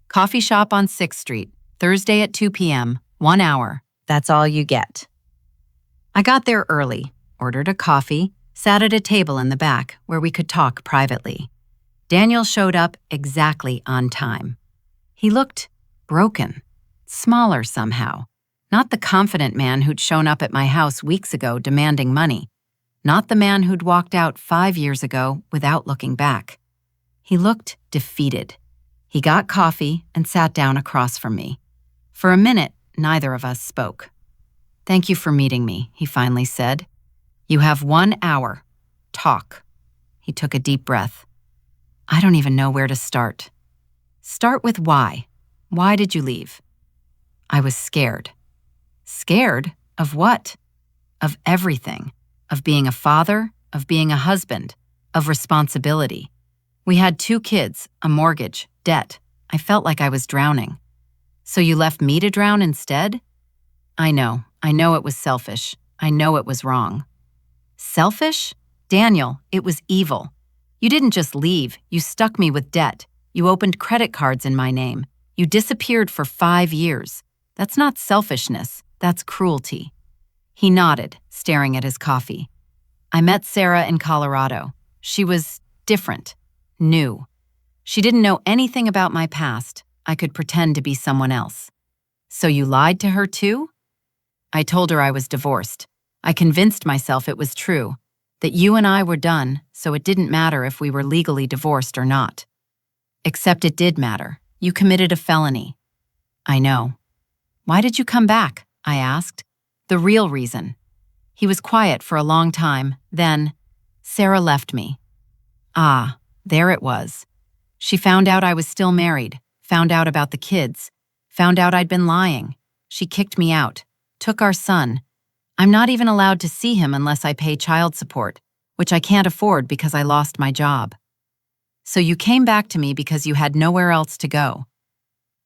Coffee shop on 6th Street, Thursday at 2 p.m., 1 hour. That's all you get. I got there early, ordered a coffee, sat at a table in the back where we could talk privately. Daniel showed up exactly on time. He looked broken, smaller somehow. Not the confident man who'd shown up at my house weeks ago demanding money. Not the man who'd walked out 5 years ago without looking back. He looked defeated. He got coffee and sat down across from me. For a minute, neither of us spoke. "Thank you for meeting me," he finally said. "You have 1 hour. Talk." He took a deep breath. "I don't even know where to start." "Start with why. Why did you leave?" I was scared. Scared? Of what? Of everything. Of being a father, of being a husband, of responsibility. We had 2 kids, a mortgage, debt. I felt like I was drowning. "So you left me to drown instead?" I know it was selfish. I know it was wrong." "Selfish? Daniel, it was evil. You didn't just leave, you stuck me with debt. You opened credit cards in my name. You disappeared for 5 years. That's not selfishness, that's cruelty." He nodded, staring at his coffee. "I met Sarah in Colorado. She was different, new. She didn't know anything about my past. I could pretend to be someone else." "So you lied to her too?" "I told her I was divorced. I convinced myself it was true, that you and I were done, so it didn't matter if we were legally divorced or not." "Except it did matter. You committed a felony." "I know." "Why did you come back?" I asked. "The real reason." He was quiet for a long time, then, "Sarah left me." Ah, there it was. She found out I was still married, found out about the kids, found out I'd been lying. She kicked me out, took our son. I'm not even allowed to see him unless I pay child support, which I can't afford because I lost my job. "So you came back to me because you had nowhere else to go."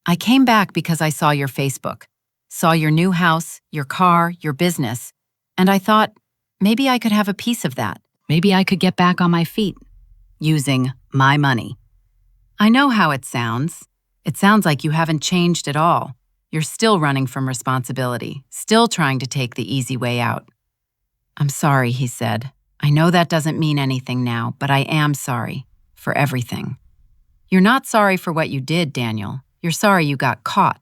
"I came back because I saw your Facebook, saw your new house, your car, your business, and I thought, maybe I could have a piece of that. Maybe I could get back on my feet. Using my money." I know how it sounds. It sounds like you haven't changed at all. You're still running from responsibility, still trying to take the easy way out. "I'm sorry," he said. "I know that doesn't mean anything now, but I am sorry. For everything." "You're not sorry for what you did, Daniel. You're sorry you got caught.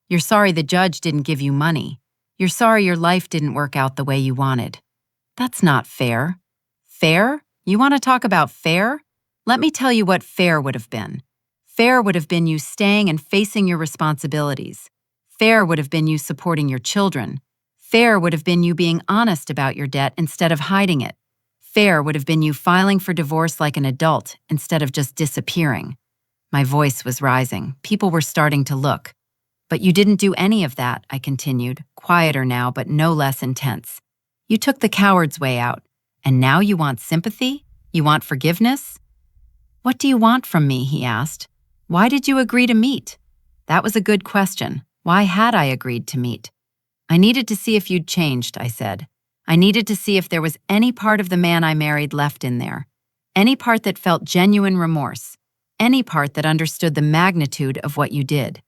You're sorry the judge didn't give you money. You're sorry your life didn't work out the way you wanted." "That's not fair." "Fair? You want to talk about fair? Let me tell you what fair would have been. Fair would have been you staying and facing your responsibilities. Fair would have been you supporting your children. Fair would have been you being honest about your debt instead of hiding it. Fair would have been you filing for divorce like an adult instead of just disappearing." My voice was rising. People were starting to look. "But you didn't do any of that," I continued, quieter now but no less intense. "You took the coward's way out, and now you want sympathy? You want forgiveness?" "What do you want from me?" he asked. "Why did you agree to meet?" That was a good question. Why had I agreed to meet? "I needed to see if you'd changed," I said. "I needed to see if there was any part of the man I married left in there. Any part that felt genuine remorse. Any part that understood the magnitude of what you did.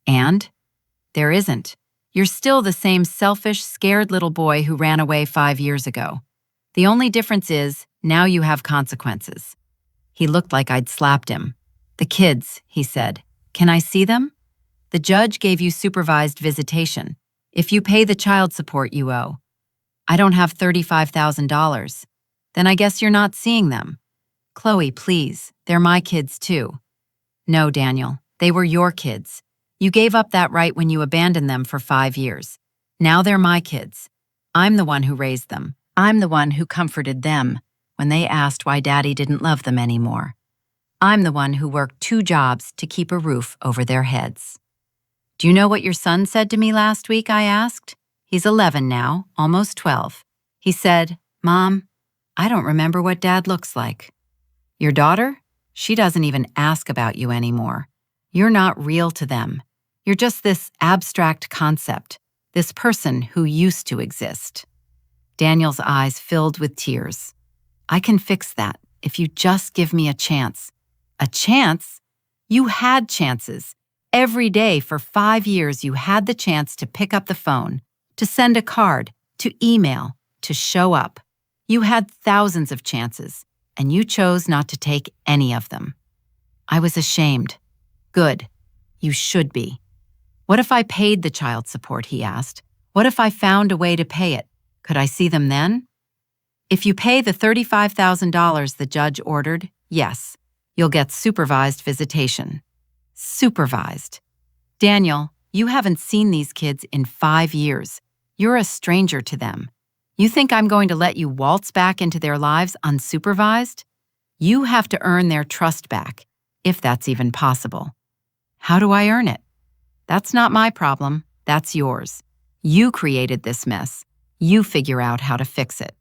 And there isn't. You're still the same selfish, scared little boy who ran away 5 years ago. The only difference is, now you have consequences." He looked like I'd slapped him. "The kids," he said. "Can I see them?" "The judge gave you supervised visitation. If you pay the child support you owe." "I don't have $35,000. "Then I guess you're not seeing them." "Chloe, please, they're my kids too." "No, Daniel, they were your kids. You gave up that right when you abandoned them for 5 years. Now they're my kids. I'm the one who raised them. I'm the one who comforted them when they asked why Daddy didn't love them anymore. I'm the one who worked 2 jobs to keep a roof over their heads." "Do you know what your son said to me last week?" I asked. He's 11 now, almost 12. He said, "Mom, I don't remember what Dad looks like." "Your daughter? She doesn't even ask about you anymore. You're not real to them. You're just this abstract concept, this person who used to exist." Daniel's eyes filled with tears. "I can fix that if you just give me a chance." "A chance? You had chances. Every day for 5 years you had the chance to pick up the phone, to send a card, to email, to show up. You had thousands of chances, and you chose not to take any of them." I was ashamed. "Good. You should be." "What if I paid the child support?" he asked. "What if I found a way to pay it? Could I see them then?" "If you pay the $35,000 the judge ordered, yes. You'll get supervised visitation. Supervised. Daniel, you haven't seen these kids in 5 years. You're a stranger to them. You think I'm going to let you waltz back into their lives unsupervised? You have to earn their trust back, if that's even possible. How do I earn it? That's not my problem. That's yours. You created this mess. You figure out how to fix it.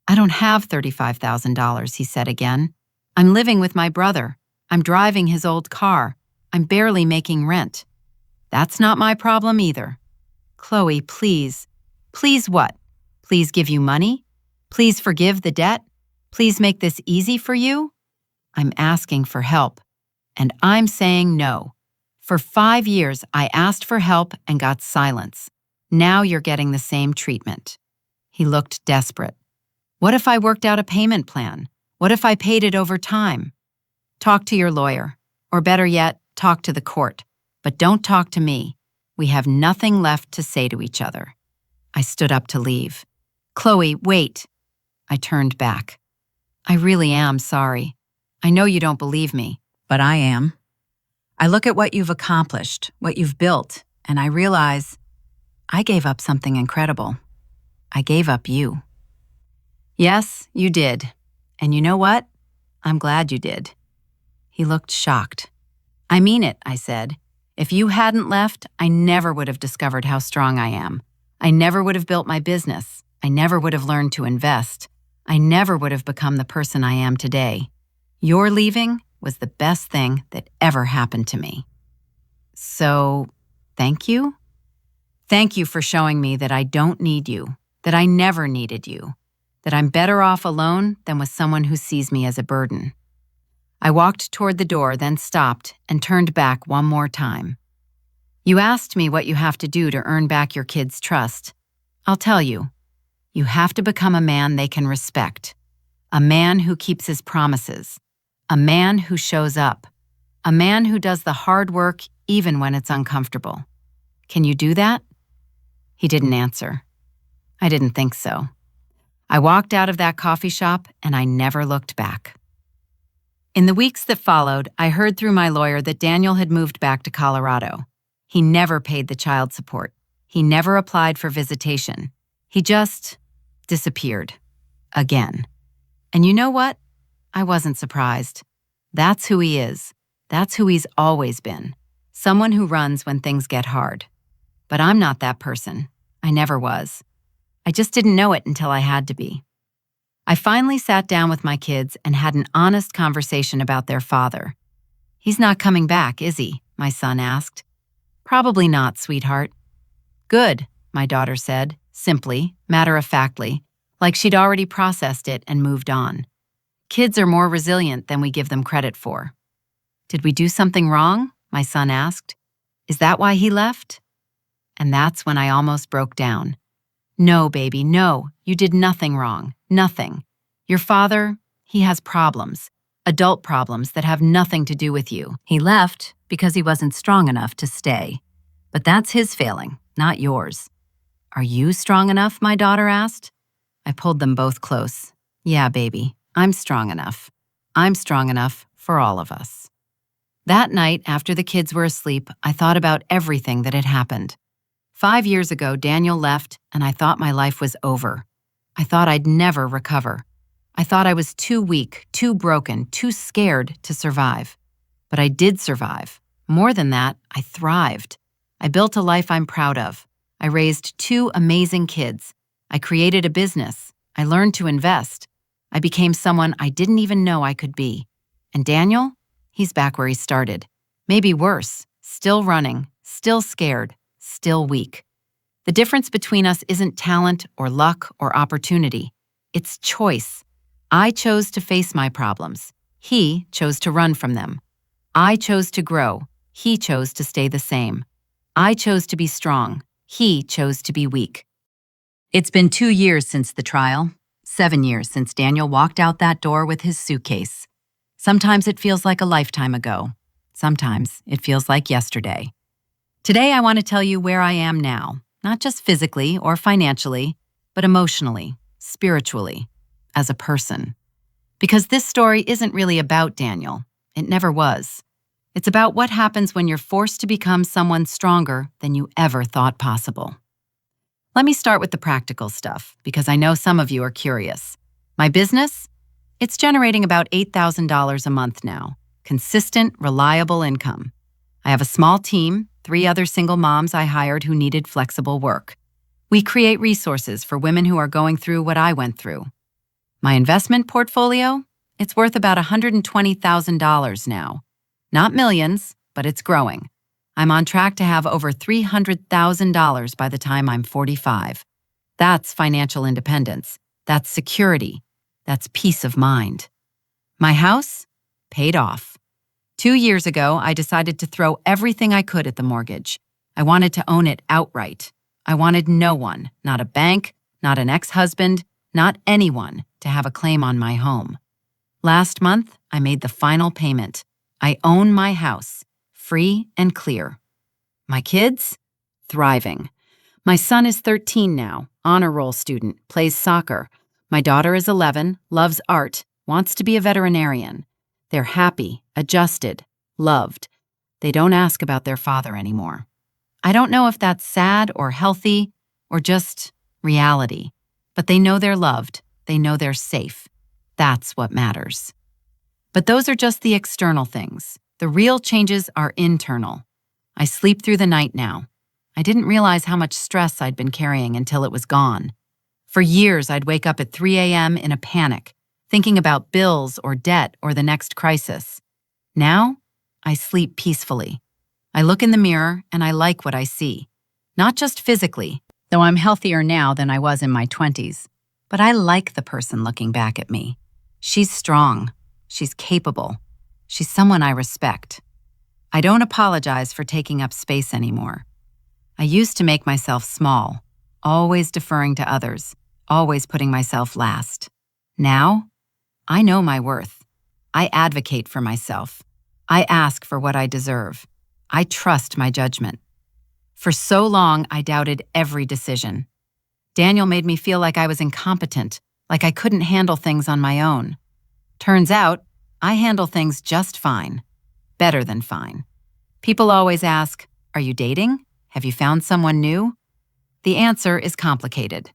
I don't have $35,000, he said again. I'm living with my brother. I'm driving his old car. I'm barely making rent. That's not my problem either. Chloe, please. Please what? Please give you money? Please forgive the debt? Please make this easy for you? I'm asking for help, and I'm saying no. For 5 years, I asked for help and got silence. Now you're getting the same treatment. He looked desperate. What if I worked out a payment plan? What if I paid it over time? Talk to your lawyer, or better yet, talk to the court. But don't talk to me. We have nothing left to say to each other. I stood up to leave. Chloe, wait. I turned back. I really am sorry. I know you don't believe me, but I am. I look at what you've accomplished, what you've built, and I realize I gave up something incredible. I gave up you. Yes, you did. And you know what? I'm glad you did. He looked shocked. I mean it, I said. If you hadn't left, I never would have discovered how strong I am. I never would have built my business. I never would have learned to invest. I never would have become the person I am today. Your leaving was the best thing that ever happened to me. So, thank you? Thank you for showing me that I don't need you, that I never needed you, that I'm better off alone than with someone who sees me as a burden. I walked toward the door, then stopped and turned back one more time. You asked me what you have to do to earn back your kids' trust. I'll tell you. You have to become a man they can respect, a man who keeps his promises, a man who shows up, a man who does the hard work even when it's uncomfortable. Can you do that? He didn't answer. I didn't think so. I walked out of that coffee shop and I never looked back. In the weeks that followed, I heard through my lawyer that Daniel had moved back to Colorado. He never paid the child support. He never applied for visitation. He just disappeared. Again. And you know what? I wasn't surprised. That's who he is. That's who he's always been. Someone who runs when things get hard. But I'm not that person. I never was. I just didn't know it until I had to be. I finally sat down with my kids and had an honest conversation about their father. He's not coming back, is he? My son asked. Probably not, sweetheart. Good, my daughter said, simply, matter-of-factly, like she'd already processed it and moved on. Kids are more resilient than we give them credit for. Did we do something wrong? My son asked. Is that why he left? And that's when I almost broke down. No, baby, no, you did nothing wrong. Nothing. Your father, he has problems. Adult problems that have nothing to do with you. He left because he wasn't strong enough to stay. But that's his failing, not yours. Are you strong enough? My daughter asked. I pulled them both close. Yeah, baby, I'm strong enough. I'm strong enough for all of us. That night, after the kids were asleep, I thought about everything that had happened. 5 years ago, Daniel left, and I thought my life was over. I thought I'd never recover. I thought I was too weak, too broken, too scared to survive. But I did survive. More than that, I thrived. I built a life I'm proud of. I raised 2 amazing kids. I created a business. I learned to invest. I became someone I didn't even know I could be. And Daniel? He's back where he started. Maybe worse. Still running, still scared, still weak. The difference between us isn't talent or luck or opportunity. It's choice. I chose to face my problems. He chose to run from them. I chose to grow. He chose to stay the same. I chose to be strong. He chose to be weak. It's been 2 years since the trial, 7 years since Daniel walked out that door with his suitcase. Sometimes it feels like a lifetime ago. Sometimes it feels like yesterday. Today I want to tell you where I am now, not just physically or financially, but emotionally, spiritually, as a person. Because this story isn't really about Daniel. It never was. It's about what happens when you're forced to become someone stronger than you ever thought possible. Let me start with the practical stuff, because I know some of you are curious. My business? It's generating about $8,000 a month now. Consistent, reliable income. I have a small team, 3 other single moms I hired who needed flexible work. We create resources for women who are going through what I went through. My investment portfolio? It's worth about $120,000 now. Not millions, but it's growing. I'm on track to have over $300,000 by the time I'm 45. That's financial independence. That's security. That's peace of mind. My house? Paid off. 2 years ago, I decided to throw everything I could at the mortgage. I wanted to own it outright. I wanted no one, not a bank, not an ex-husband, not anyone, to have a claim on my home. Last month, I made the final payment. I own my house, free and clear. My kids? Thriving. My son is 13 now, honor roll student, plays soccer. My daughter is 11, loves art, wants to be a veterinarian. They're happy, adjusted, loved. They don't ask about their father anymore. I don't know if that's sad or healthy or just reality, but they know they're loved. They know they're safe. That's what matters. But those are just the external things. The real changes are internal. I sleep through the night now. I didn't realize how much stress I'd been carrying until it was gone. For years, I'd wake up at 3 a.m. in a panic, thinking about bills or debt or the next crisis. Now, I sleep peacefully. I look in the mirror and I like what I see. Not just physically, though I'm healthier now than I was in my 20s, but I like the person looking back at me. She's strong. She's capable. She's someone I respect. I don't apologize for taking up space anymore. I used to make myself small, always deferring to others, always putting myself last. Now, I know my worth. I advocate for myself. I ask for what I deserve. I trust my judgment. For so long, I doubted every decision. Daniel made me feel like I was incompetent, like I couldn't handle things on my own. Turns out, I handle things just fine. Better than fine. People always ask, "Are you dating? Have you found someone new?" The answer is complicated.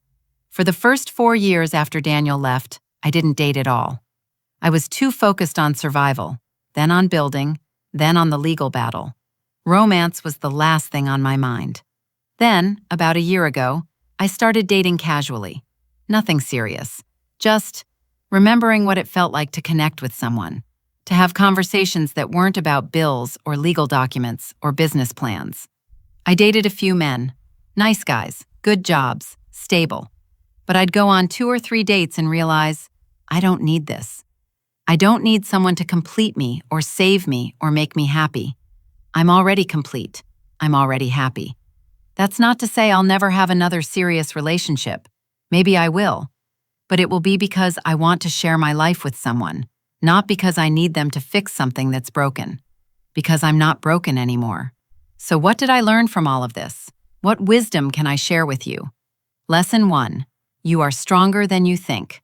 For the first 4 years after Daniel left, I didn't date at all. I was too focused on survival, then on building, then on the legal battle. Romance was the last thing on my mind. Then, about a year ago, I started dating casually. Nothing serious. Just remembering what it felt like to connect with someone, to have conversations that weren't about bills or legal documents or business plans. I dated a few men. Nice guys, good jobs, stable. But I'd go on 2 or 3 dates and realize, I don't need this. I don't need someone to complete me or save me or make me happy. I'm already complete. I'm already happy. That's not to say I'll never have another serious relationship. Maybe I will. But it will be because I want to share my life with someone, not because I need them to fix something that's broken. Because I'm not broken anymore. So what did I learn from all of this? What wisdom can I share with you? Lesson 1. You are stronger than you think.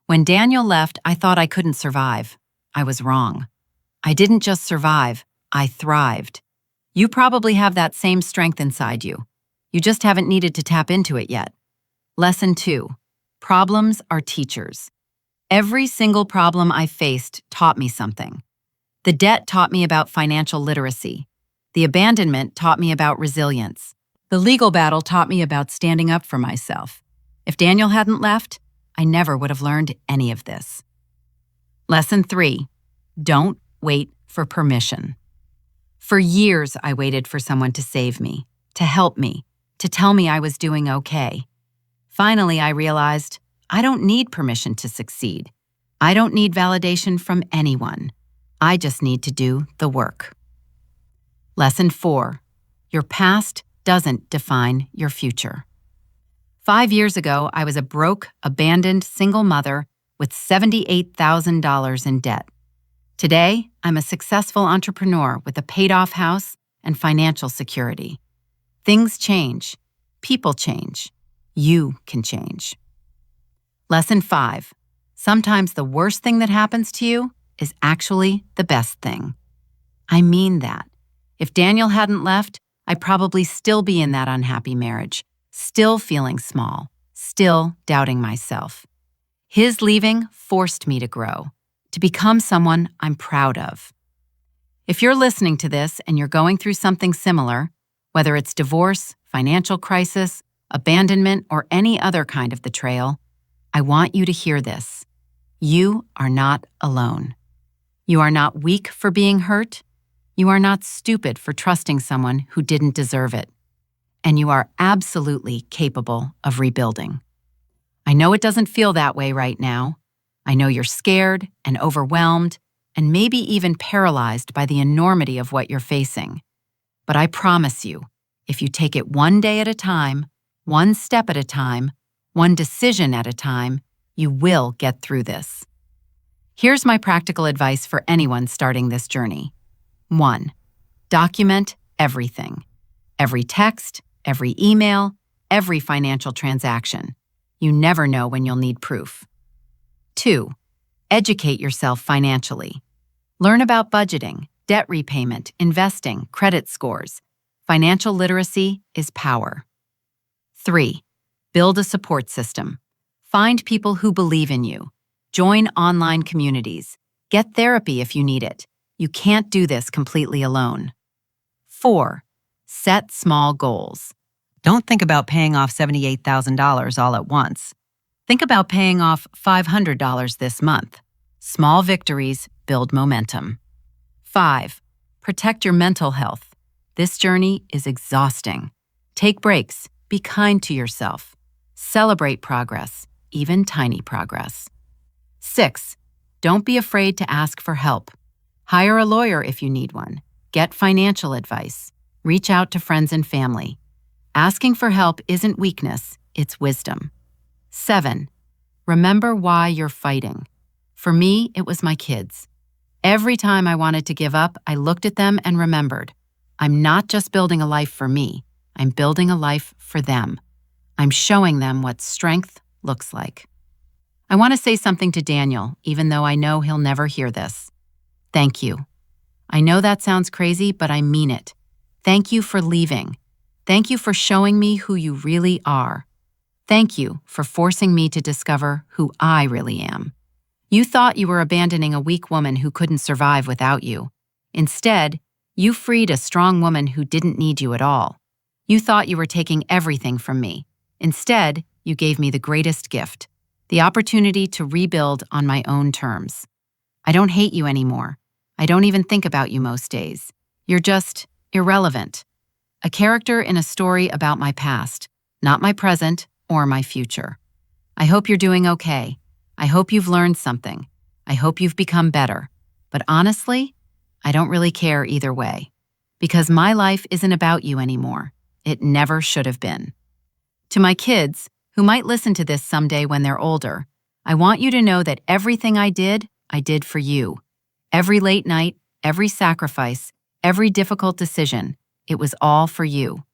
When Daniel left, I thought I couldn't survive. I was wrong. I didn't just survive, I thrived. You probably have that same strength inside you. You just haven't needed to tap into it yet. Lesson 2. Problems are teachers. Every single problem I faced taught me something. The debt taught me about financial literacy. The abandonment taught me about resilience. The legal battle taught me about standing up for myself. If Daniel hadn't left, I never would have learned any of this. Lesson 3. Don't wait for permission. For years, I waited for someone to save me, to help me, to tell me I was doing okay. Finally, I realized I don't need permission to succeed. I don't need validation from anyone. I just need to do the work. Lesson 4. Your past doesn't define your future. 5 years ago, I was a broke, abandoned single mother with $78,000 in debt. Today, I'm a successful entrepreneur with a paid-off house and financial security. Things change. People change. You can change. Lesson 5. Sometimes the worst thing that happens to you is actually the best thing. I mean that. If Daniel hadn't left, I'd probably still be in that unhappy marriage, still feeling small, still doubting myself. His leaving forced me to grow, to become someone I'm proud of. If you're listening to this and you're going through something similar, whether it's divorce, financial crisis, abandonment, or any other kind of betrayal, I want you to hear this. You are not alone. You are not weak for being hurt. You are not stupid for trusting someone who didn't deserve it. And you are absolutely capable of rebuilding. I know it doesn't feel that way right now. I know you're scared and overwhelmed and maybe even paralyzed by the enormity of what you're facing. But I promise you, if you take it one day at a time, one step at a time, one decision at a time, you will get through this. Here's my practical advice for anyone starting this journey. 1. Document everything. Every text, every email, every financial transaction. You never know when you'll need proof. 2. Educate yourself financially. Learn about budgeting, debt repayment, investing, credit scores. Financial literacy is power. 3. Build a support system. Find people who believe in you. Join online communities. Get therapy if you need it. You can't do this completely alone. 4. Set small goals. Don't think about paying off $78,000 all at once. Think about paying off $500 this month. Small victories build momentum. 5. Protect your mental health. This journey is exhausting. Take breaks. Be kind to yourself. Celebrate progress, even tiny progress. 6. Don't be afraid to ask for help. Hire a lawyer if you need one. Get financial advice. Reach out to friends and family. Asking for help isn't weakness, it's wisdom. 7. Remember why you're fighting. For me, it was my kids. Every time I wanted to give up, I looked at them and remembered, I'm not just building a life for me, I'm building a life for them. I'm showing them what strength looks like. I want to say something to Daniel, even though I know he'll never hear this. Thank you. I know that sounds crazy, but I mean it. Thank you for leaving. Thank you for showing me who you really are. Thank you for forcing me to discover who I really am. You thought you were abandoning a weak woman who couldn't survive without you. Instead, you freed a strong woman who didn't need you at all. You thought you were taking everything from me. Instead, you gave me the greatest gift, the opportunity to rebuild on my own terms. I don't hate you anymore. I don't even think about you most days. You're just irrelevant. A character in a story about my past, not my present or my future. I hope you're doing okay. I hope you've learned something. I hope you've become better. But honestly, I don't really care either way. Because my life isn't about you anymore. It never should have been. To my kids, who might listen to this someday when they're older, I want you to know that everything I did for you. Every late night, every sacrifice, every difficult decision, it was all for you.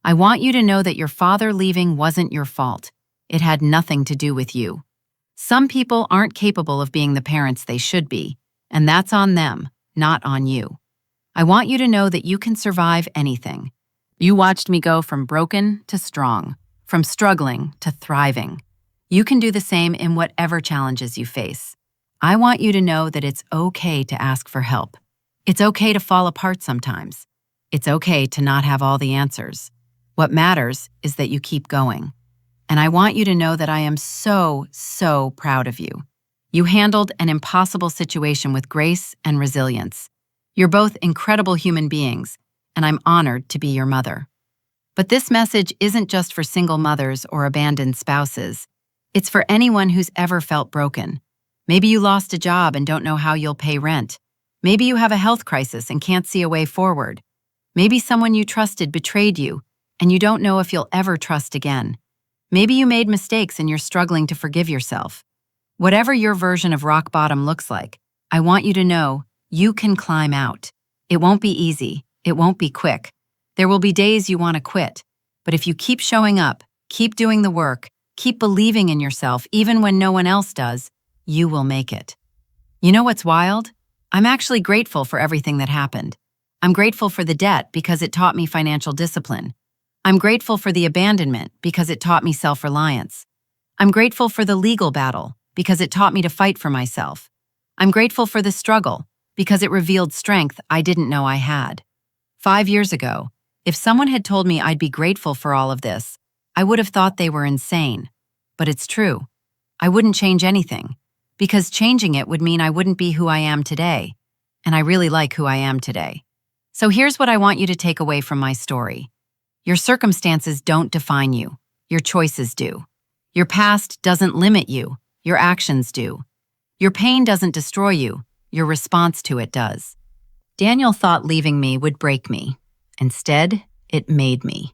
I want you to know that your father leaving wasn't your fault. It had nothing to do with you. Some people aren't capable of being the parents they should be, and that's on them, not on you. I want you to know that you can survive anything. You watched me go from broken to strong, from struggling to thriving. You can do the same in whatever challenges you face. I want you to know that it's okay to ask for help. It's okay to fall apart sometimes. It's okay to not have all the answers. What matters is that you keep going. And I want you to know that I am so, so proud of you. You handled an impossible situation with grace and resilience. You're both incredible human beings, and I'm honored to be your mother. But this message isn't just for single mothers or abandoned spouses. It's for anyone who's ever felt broken. Maybe you lost a job and don't know how you'll pay rent. Maybe you have a health crisis and can't see a way forward. Maybe someone you trusted betrayed you, and you don't know if you'll ever trust again. Maybe you made mistakes and you're struggling to forgive yourself. Whatever your version of rock bottom looks like, I want you to know you can climb out. It won't be easy. It won't be quick. There will be days you want to quit. But if you keep showing up, keep doing the work, keep believing in yourself even when no one else does, you will make it. You know what's wild? I'm actually grateful for everything that happened. I'm grateful for the debt because it taught me financial discipline. I'm grateful for the abandonment because it taught me self-reliance. I'm grateful for the legal battle because it taught me to fight for myself. I'm grateful for the struggle because it revealed strength I didn't know I had. 5 years ago, if someone had told me I'd be grateful for all of this, I would have thought they were insane. But it's true. I wouldn't change anything, because changing it would mean I wouldn't be who I am today, and I really like who I am today. So here's what I want you to take away from my story. Your circumstances don't define you. Your choices do. Your past doesn't limit you. Your actions do. Your pain doesn't destroy you. Your response to it does. Daniel thought leaving me would break me. Instead, it made me.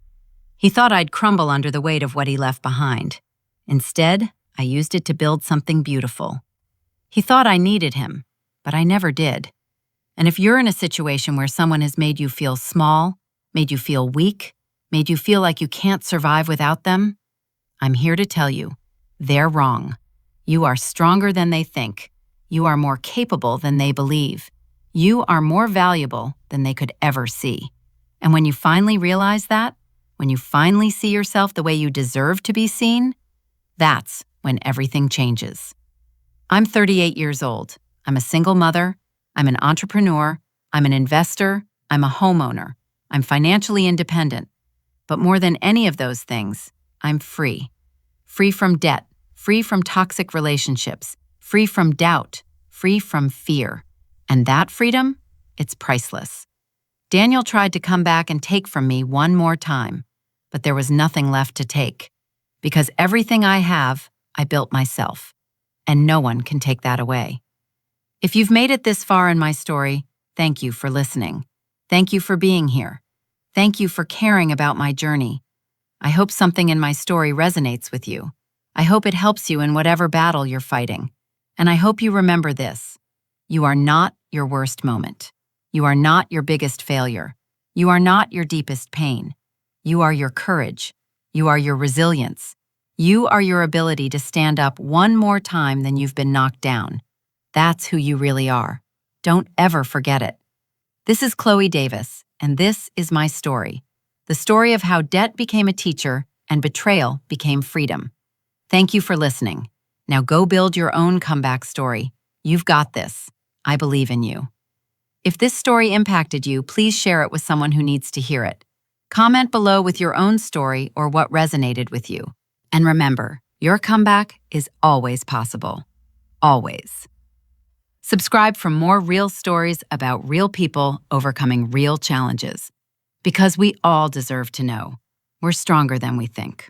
He thought I'd crumble under the weight of what he left behind. Instead, I used it to build something beautiful. He thought I needed him, but I never did. And if you're in a situation where someone has made you feel small, made you feel weak, made you feel like you can't survive without them, I'm here to tell you, they're wrong. You are stronger than they think. You are more capable than they believe. You are more valuable than they could ever see. And when you finally realize that, when you finally see yourself the way you deserve to be seen, that's when everything changes. I'm 38 years old. I'm a single mother. I'm an entrepreneur. I'm an investor. I'm a homeowner. I'm financially independent. But more than any of those things, I'm free. Free from debt, free from toxic relationships, free from doubt, free from fear. And that freedom, it's priceless. Daniel tried to come back and take from me one more time, but there was nothing left to take. Because everything I have, I built myself. And no one can take that away. If you've made it this far in my story, thank you for listening. Thank you for being here. Thank you for caring about my journey. I hope something in my story resonates with you. I hope it helps you in whatever battle you're fighting. And I hope you remember this. You are not your worst moment. You are not your biggest failure. You are not your deepest pain. You are your courage. You are your resilience. You are your ability to stand up one more time than you've been knocked down. That's who you really are. Don't ever forget it. This is Chloe Davis, and this is my story. The story of how debt became a teacher and betrayal became freedom. Thank you for listening. Now go build your own comeback story. You've got this. I believe in you. If this story impacted you, please share it with someone who needs to hear it. Comment below with your own story or what resonated with you. And remember, your comeback is always possible. Always. Subscribe for more real stories about real people overcoming real challenges. Because we all deserve to know we're stronger than we think.